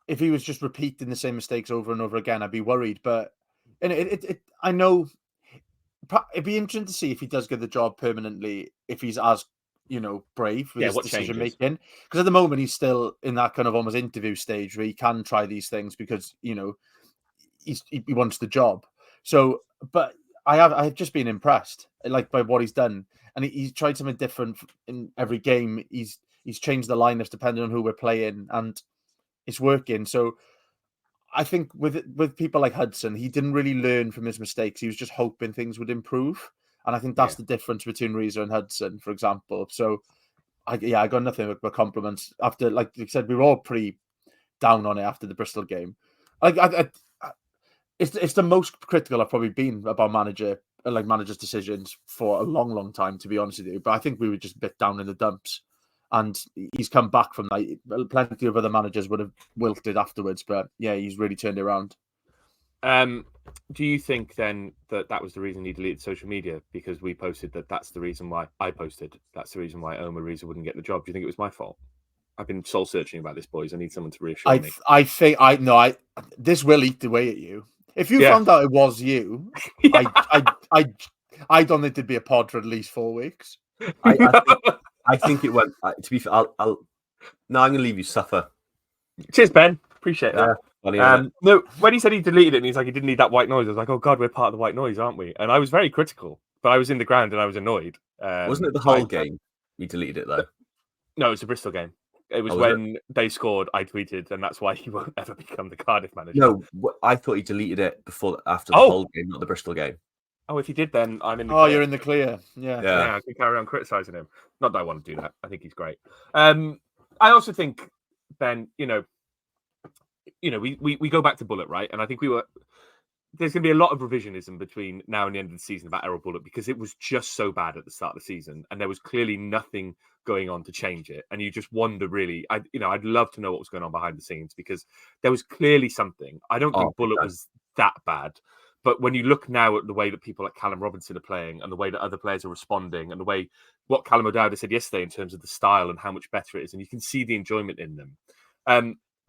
if he was just repeating the same mistakes over and over again, I'd be worried. But I know it'd be interesting to see if he does get the job permanently, if he's as brave with his decision making. Because at the moment he's still in that kind of almost interview stage where he can try these things because he wants the job. So, but I've just been impressed, by what he's done, and he's tried something different in every game. He's changed the lineups depending on who we're playing, and it's working. So, I think with people like Hudson, he didn't really learn from his mistakes. He was just hoping things would improve, and I think that's the difference between Riza and Hudson, for example. So, I got nothing but compliments after, like you said, we were all pretty down on it after the Bristol game. It's the most critical I've probably been about managers' decisions for a long, long time, to be honest with you. But I think we were just a bit down in the dumps, and he's come back from that. Plenty of other managers would have wilted afterwards, but yeah, he's really turned it around. Do you think then that was the reason he deleted social media? Because we posted that's the reason why I posted. That's the reason why Omer Riza wouldn't get the job. Do you think it was my fault? I've been soul searching about this, boys. I need someone to reassure me. I think this will eat away at you. If you found out it was you, I don't think there'd be a pod for at least 4 weeks. I think it went. To be fair, I'm going to leave you suffer. Cheers, Ben. Appreciate that. Yeah, no, when he said he deleted it and he's like, he didn't need that white noise, I was like, oh God, we're part of the white noise, aren't we? And I was very critical, but I was in the ground and I was annoyed. Wasn't it the whole game? We deleted it though. No, it's a Bristol game. It was when they scored, I tweeted, and that's why he won't ever become the Cardiff manager. No, I thought he deleted it after the whole game, not the Bristol game. Oh, if he did, then I'm in the clear. You're in the clear. Yeah, I can carry on criticising him. Not that I want to do that. I think he's great. I also think, Ben, we go back to Bullet, right? And I think there's going to be a lot of revisionism between now and the end of the season about Errol Bullock because it was just so bad at the start of the season, and there was clearly nothing going on to change it. And you just wonder, really, I'd love to know what was going on behind the scenes because there was clearly something. I don't think Bullock was that bad, but when you look now at the way that people like Callum Robinson are playing and the way that other players are responding and the way what Callum O'Dowd said yesterday in terms of the style and how much better it is, and you can see the enjoyment in them.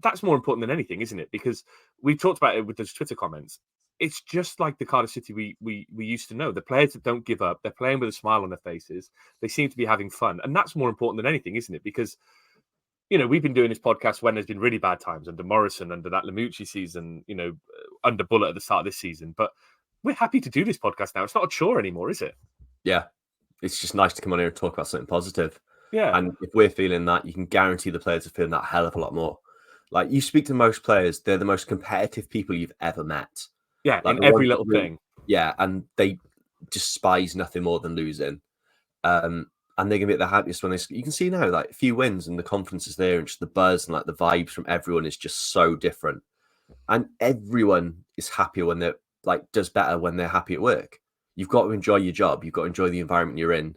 That's more important than anything, isn't it? Because we talked about it with those Twitter comments. It's just like the Cardiff City we used to know. The players that don't give up, they're playing with a smile on their faces. They seem to be having fun. And that's more important than anything, isn't it? Because, we've been doing this podcast when there's been really bad times under Morrison, under that Lamucci season, under Bullet at the start of this season. But we're happy to do this podcast now. It's not a chore anymore, is it? Yeah. It's just nice to come on here and talk about something positive. Yeah. And if we're feeling that, you can guarantee the players are feeling that hell of a lot more. Like, you speak to most players, they're the most competitive people you've ever met. Yeah, like in every little thing. Yeah, and they despise nothing more than losing. And they're going to be at the happiest when you can see now, like, a few wins and the confidence is there and just the buzz and, like, the vibes from everyone is just so different. And everyone is happier when they're, like, does better when they're happy at work. You've got to enjoy your job. You've got to enjoy the environment you're in.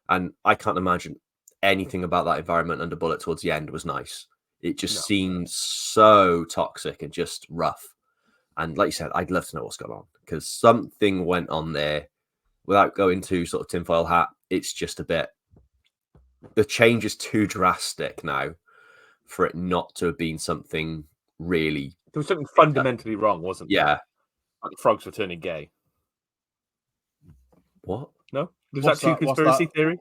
And I can't imagine anything about that environment under Bullet towards the end was nice. It just seems so toxic and just rough. And like you said, I'd love to know what's going on because something went on there without going to sort of tinfoil hat. It's just a bit, the change is too drastic now for it not to have been something really. There was something fundamentally wrong, wasn't there? Yeah. Like the frogs were turning gay. What? No? Was that too conspiracy theory?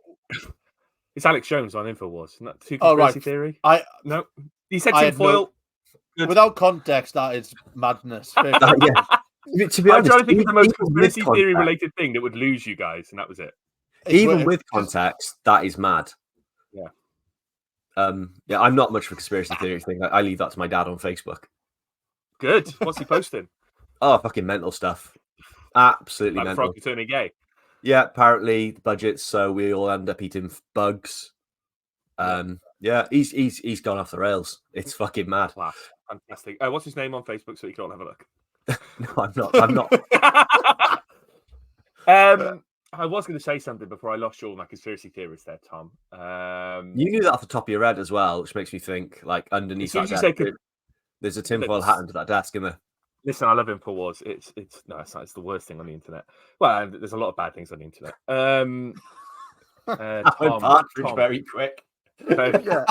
It's Alex Jones on InfoWars. Isn't that too conspiracy theory? No. He said tinfoil. Without context, that is madness. To be honest, I'm trying to think of the most conspiracy theory related thing that would lose you guys, and that was it. Even with context, that is mad. Yeah. I'm not much of a conspiracy theory thing. I leave that to my dad on Facebook. Good. What's he posting? Fucking mental stuff. Absolutely like mental. Frog turning gay. Yeah, apparently the budget's so we all end up eating bugs. Yeah, he's gone off the rails. It's fucking mad. Wow, fantastic. What's his name on Facebook so you can all have a look? No, I'm not. I was going to say something before I lost you all my conspiracy theories there, Tom. You knew that off the top of your head as well, which makes me think, like, underneath that desk, there's a tinfoil hat under that desk in there. Listen, I love InfoWars. It's the worst thing on the internet. Well, there's a lot of bad things on the internet. Partridge very quick. Yeah.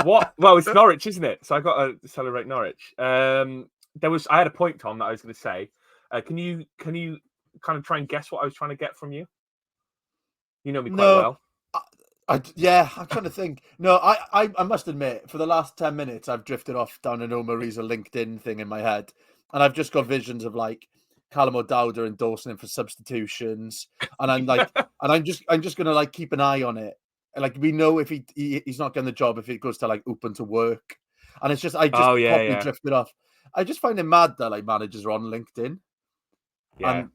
What? Well, it's Norwich, isn't it? So I got to celebrate Norwich. I had a point, Tom, that I was going to say. Can you kind of try and guess what I was trying to get from you? You know me quite well. I'm trying to think. No, I must admit, for the last 10 minutes, I've drifted off down an Omer Riza LinkedIn thing in my head, and I've just got visions of like Callum O'Dowd endorsing him for substitutions, and I'm like, I'm just gonna like keep an eye on it. Like, we know if he's not getting the job if it goes to like open to work, and it's just probably drifted off. I just find it mad that like managers are on LinkedIn. Yeah.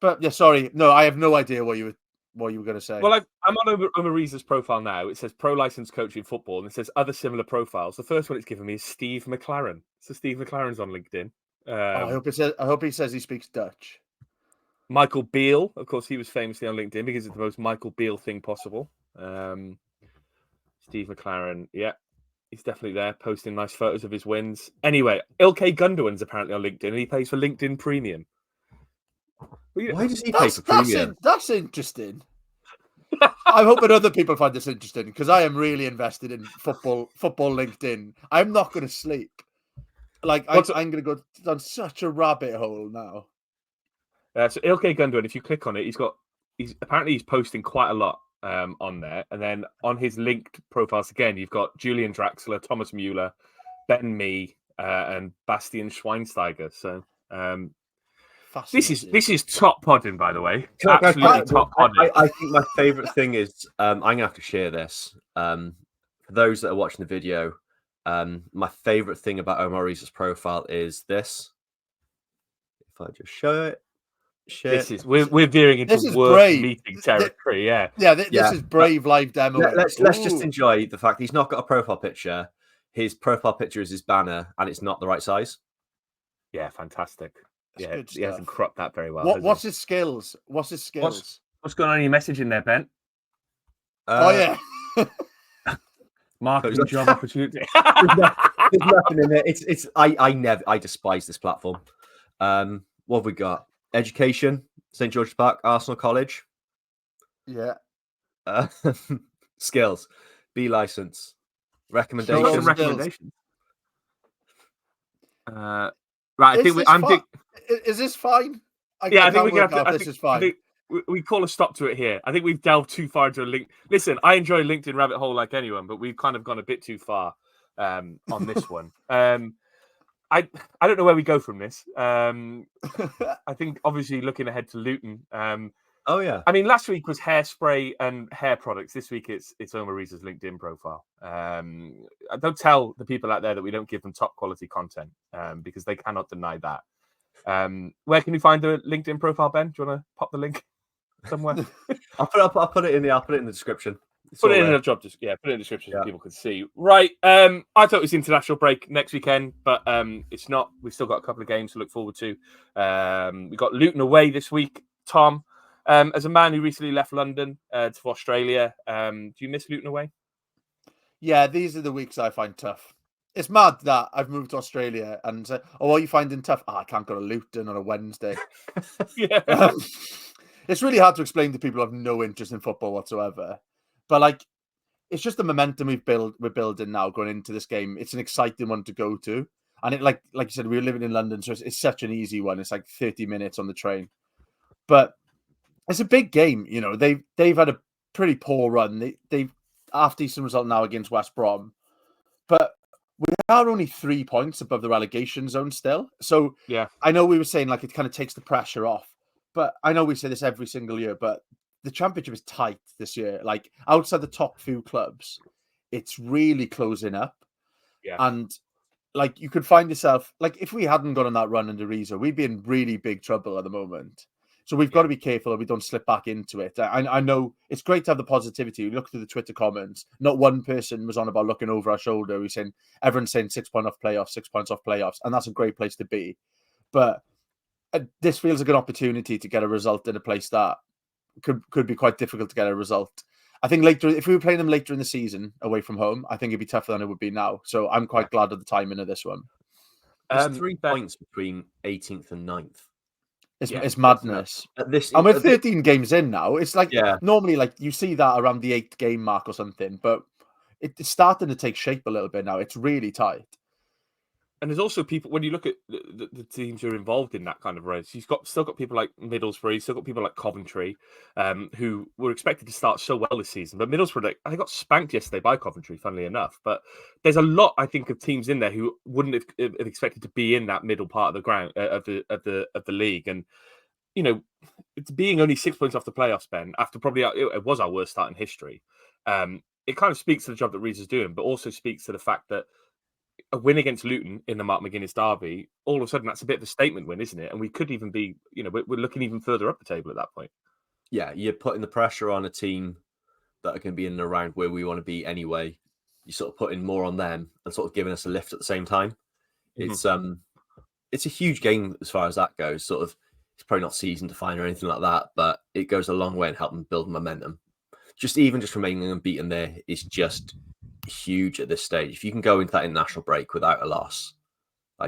But yeah, sorry, no, I have no idea what you were going to say. Well, I'm on Omer Riza's profile now. It says pro licensed coach in football, and it says other similar profiles. The first one it's given me is Steve McLaren. So Steve McLaren's on LinkedIn. I hope he says he speaks Dutch. Michael Beale, of course, he was famously on LinkedIn because it's the most Michael Beale thing possible. Steve McLaren, yeah, he's definitely there, posting nice photos of his wins. Anyway, Ilkay Gundogan's apparently on LinkedIn, and he pays for LinkedIn Premium. Why does he pay for Premium? That's interesting. I'm hoping other people find this interesting because I am really invested in football LinkedIn. I'm not going to sleep. Like, I'm going to go down such a rabbit hole now. So Ilkay Gundogan, if you click on it, he's posting quite a lot on there. And then on his linked profiles again, you've got Julian Draxler, Thomas Müller, Ben Mee, and Bastian Schweinsteiger. So this is top podding, by the way. Absolutely top podding. I think my favourite thing is I'm going to have to share this. For those that are watching the video, my favourite thing about Omer Riza's profile is this. If I just show it. We're veering into work meeting territory. This is brave live demo. Let's just enjoy the fact he's not got a profile picture. His profile picture is his banner, and it's not the right size. Yeah, fantastic. Yeah, good he hasn't stuff. cropped that very well. has What's he? his skills? What's his skills? What's going on in your messaging there, Ben? Oh yeah. Marketing job opportunity. There's nothing in it. I despise this platform. What have we got? Education, St. George's Park, Arsenal College. Yeah. Skills, B license, Got some recommendations. recommendations. Right, I think is this fine? I think we work can have out to. if this is fine. I think we call a stop to it here. I think we've delved too far into a link. Listen, I enjoy LinkedIn rabbit hole like anyone, but we've kind of gone a bit too far on this one. I don't know where we go from this. I think obviously looking ahead to Luton. Oh yeah. I mean, last week was hairspray and hair products. This week it's Omer Riza's LinkedIn profile. I don't tell the people out there that we don't give them top quality content because they cannot deny that. Where can you find the LinkedIn profile, Ben? Do you want to pop the link somewhere? I'll put it in the description. Put it in the description so people can see. Right. I thought it was international break next weekend, but it's not. We've still got a couple of games to look forward to. We got Luton away this week. Tom, as a man who recently left London to Australia, do you miss Luton away? Yeah, these are the weeks I find tough. It's mad that I've moved to Australia and said, "Oh, what are you finding tough?" I can't go to Luton on a Wednesday. Yeah. It's really hard to explain to people who have no interest in football whatsoever. But like, it's just the momentum we're building now going into this game. It's an exciting one to go to, and it like you said, we were living in London, so it's such an easy one. It's like 30 minutes on the train, but it's a big game. You know, they've had a pretty poor run. They've half decent result now against West Brom, but we are only 3 points above the relegation zone still. So Yeah, I know we were saying like it kind of takes the pressure off, but I know we say this every single year, but the championship is tight this year. Like outside the top few clubs, it's really closing up. Yeah. And like you could find yourself like if we hadn't gone on that run under Riza, we'd be in really big trouble at the moment. So we've got to be careful that we don't slip back into it. I know it's great to have the positivity. We look through the Twitter comments. Not one person was on about looking over our shoulder. We're saying everyone's saying 6 points off playoffs, 6 points off playoffs, and that's a great place to be. But this feels like an opportunity to get a result in a place that could be quite difficult to get a result. I think later, if we were playing them later in the season away from home, I think it'd be tougher than it would be now. So I'm quite glad of the timing of this one. There's 3 points between 18th and 9th. It's madness. And we're 13 games in now. It's like normally like you see that around the 8th game mark or something, but it's starting to take shape a little bit now. It's really tight. And there's also people, when you look at the teams who are involved in that kind of race, still got people like Middlesbrough, you've still got people like Coventry, who were expected to start so well this season. But Middlesbrough, they got spanked yesterday by Coventry, funnily enough. But there's a lot, I think, of teams in there who wouldn't have expected to be in that middle part of the ground of the league. And you know, it's being only 6 points off the playoffs, Ben, after probably it was our worst start in history. It kind of speaks to the job that Riza's doing, but also speaks to the fact that a win against Luton in the Mark McGuinness derby, all of a sudden that's a bit of a statement win, isn't it? And we could even be, we're looking even further up the table at that point. Yeah, you're putting the pressure on a team that are going to be in and around where we want to be anyway. You're sort of putting more on them and sort of giving us a lift at the same time. Mm-hmm. It's a huge game as far as that goes. Sort of, it's probably not season defining or anything like that, but it goes a long way in helping build momentum. Just remaining unbeaten there is just huge at this stage. If you can go into that international break without a loss,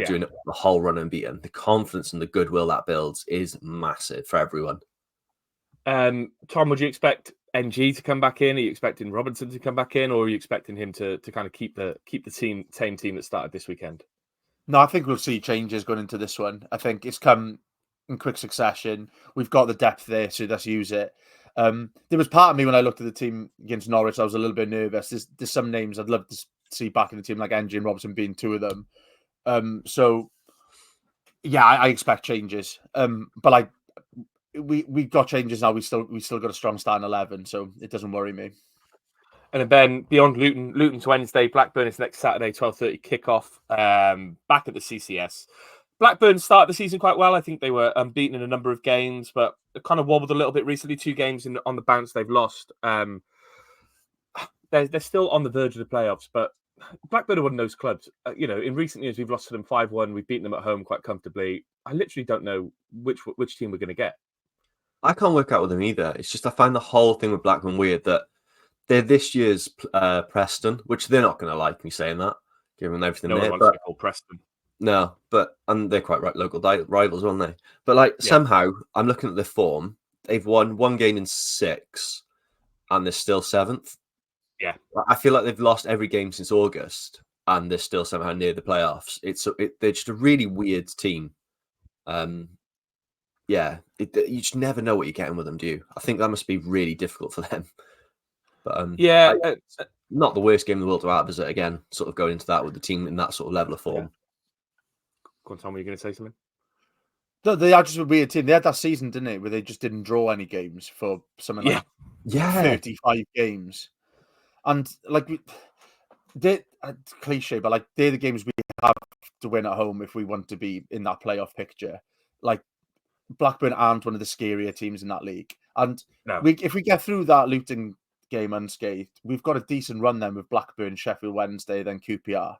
doing the whole run unbeaten, the confidence and the goodwill that builds is massive for everyone. Tom, would you expect NG to come back in? Are you expecting Robinson to come back in, or are you expecting him to kind of keep the same team that started this weekend? No, I think we'll see changes going into this one. I think it's come in quick succession. We've got the depth there, so let's use it. There was part of me when I looked at the team against Norwich, I was a little bit nervous. There's some names I'd love to see back in the team, like NG and Robinson being two of them. So yeah, I expect changes. But we got changes now. We still got a strong start in 11, so it doesn't worry me. And then beyond Luton's Wednesday, Blackburn is next Saturday, 12:30 kickoff. Back at the CCS. Blackburn started the season quite well. I think they were unbeaten in a number of games, but it kind of wobbled a little bit recently. 2 games on the bounce they've lost. They're still on the verge of the playoffs, but Blackburn are one of those clubs. In recent years we've lost to them 5-1. We've beaten them at home quite comfortably. I literally don't know which team we're going to get. I can't work out with them either. It's just I find the whole thing with Blackburn weird that they're this year's Preston, which they're not going to like me saying that, given everything No one there. wants to be called Preston. No, and they're quite right, local rivals, aren't they? But somehow I'm looking at their form. They've won 1 game in 6, and they're still 7th. Yeah, I feel like they've lost every game since August, and they're still somehow near the playoffs. They're just a really weird team. You just never know what you're getting with them, do you? I think that must be really difficult for them. But not the worst game in the world to have, is it? Again, sort of going into that with the team in that sort of level of form. Yeah. Go on, Tom, were you going to say something? No, they are just a weird team. They had that season, didn't it, where they just didn't draw any games for something like 35 games. And they're cliche, but they're the games we have to win at home if we want to be in that playoff picture. Like Blackburn aren't one of the scarier teams in that league. And if we get through that Luton game unscathed, we've got a decent run then with Blackburn, Sheffield Wednesday, then QPR.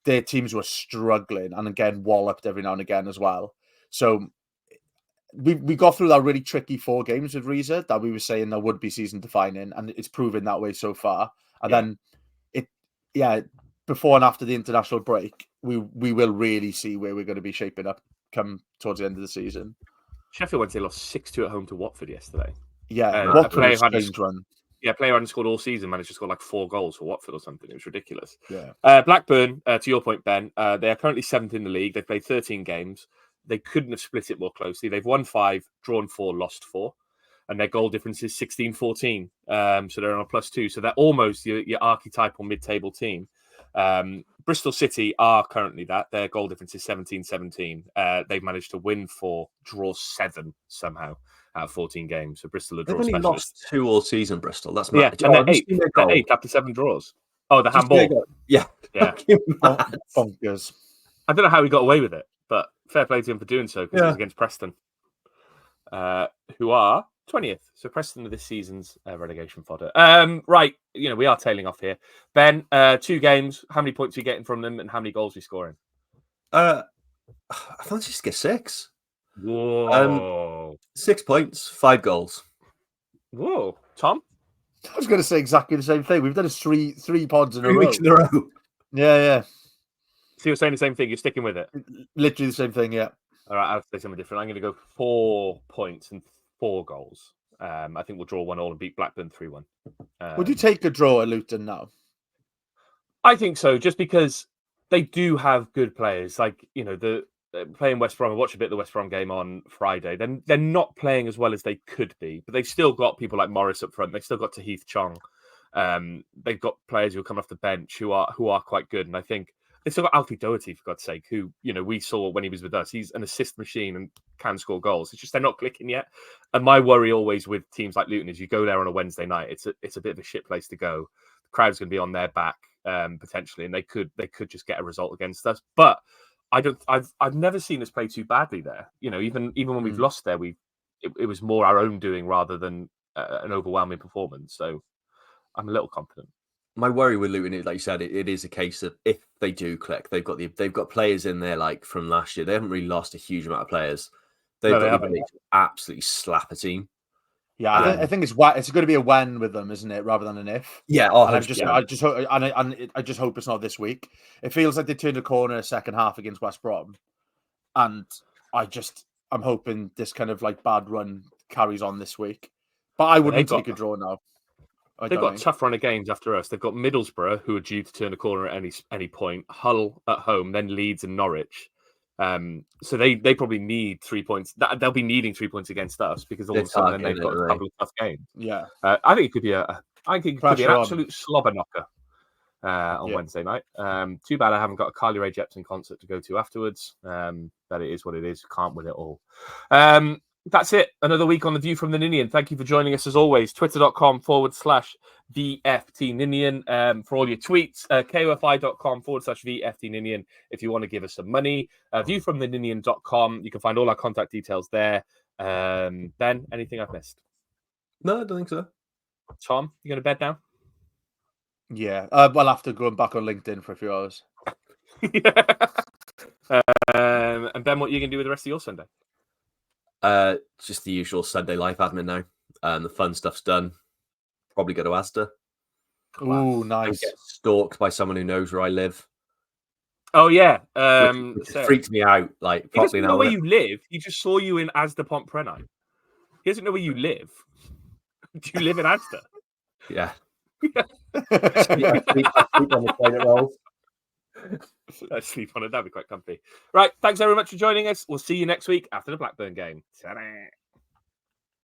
Their teams were struggling and again walloped every now and again as well. So we got through that really tricky 4 games with Riza that we were saying that would be season defining, and it's proven that way so far. And then before and after the international break, we will really see where we're going to be shaping up come towards the end of the season. Sheffield Wednesday lost 6-2 at home to Watford yesterday. Yeah, Watford was a strange run. Yeah, player hadn't scored all season, managed to score 4 goals for Watford or something. It was ridiculous. Yeah. Blackburn, to your point, Ben, they are currently 7th in the league. They've played 13 games. They couldn't have split it more closely. They've won 5, drawn 4, lost 4. And their goal difference is 16-14. So they're on a +2. So they're almost your archetypal mid-table team. Bristol City are currently that. Their goal difference is 17-17. They've managed to win 4, draw 7 somehow out of 14 games. So Bristol are draw They've only specialists. Lost 2 all season, Bristol. That's mad. Yeah, and they're 8th after 7 draws. Oh, the handball. Yeah. Bonkers. I don't know how he got away with it, but fair play to him for doing so, because it was against Preston, who are 20th. So Preston are this season's relegation fodder. Right, we are tailing off here. Ben, 2 games. How many points are you getting from them, and how many goals are you scoring? I fancy just get 6. Whoa. 6 points, 5 goals. Whoa. Tom? I was going to say exactly the same thing. We've done 3 pods in a row. 3 weeks in a row. Yeah. So you're saying the same thing. You're sticking with it? Literally the same thing, yeah. All right, I'll say something different. I'm going to go 4 points and 4 goals. I think we'll draw 1-1 and beat Blackburn 3-1. Would you take a draw at Luton now? I think so, just because they do have good players. The playing West Brom. I watched a bit of the West Brom game on Friday. Then they're not playing as well as they could be, but they've still got people like Morris up front. They've still got Tahith Chong. They've got players who are coming off the bench who are quite good, and I think they've still got Alfie Doherty, for God's sake, who we saw when he was with us. He's an assist machine and can score goals. It's just they're not clicking yet. And my worry always with teams like Luton is you go there on a Wednesday night. It's a bit of a shit place to go. The crowd's going to be on their back potentially, and they could just get a result against us. But I've never seen us play too badly there. Even when we've lost there, it was more our own doing rather than an overwhelming performance. So I'm a little confident. My worry with Luton is, like you said, it is a case of if they do click, they've got players in there from last year. They haven't really lost a huge amount of players. They've got the ability to absolutely slap a team. Yeah, I think it's going to be a when with them, isn't it, rather than an if? Yeah, I just hope it's not this week. It feels like they turned a corner second half against West Brom, and I'm hoping this kind of bad run carries on this week. But I wouldn't take a draw now. They've got a tough run of games after us. They've got Middlesbrough, who are due to turn a corner at any point. Hull at home, then Leeds and Norwich. So they probably need 3 points. They'll be needing 3 points against us because all of a sudden they've got a couple of tough games. Yeah, I think it could be an absolute slobber knocker on Wednesday night. Too bad I haven't got a Carly Rae Jepsen concert to go to afterwards. But it is what it is. Can't win it all. That's it. Another week on The View from the Ninian. Thank you for joining us as always. Twitter.com/VFT Ninian for all your tweets. KOFI.com/VFT Ninian if you want to give us some money. Viewfromtheninian.com. You can find all our contact details there. Ben, anything I've missed? No, I don't think so. Tom, you going to bed now? Yeah, I'll have to go back on LinkedIn for a few hours. And Ben, what are you going to do with the rest of your Sunday? Just the usual Sunday life admin now. The fun stuff's done. Probably go to Asda. Ooh, And nice. get stalked by someone who knows where I live. Oh yeah, Which freaked me out. Like, he doesn't properly know now. where you live. He just saw you in Asda Pontprennau. He doesn't know where you live. Do you live in Asda? Yeah. I sleep on the toilet rolls. I sleep on it. That'd be quite comfy. Right. Thanks very much for joining us. We'll see you next week after the Blackburn game. Ta-da.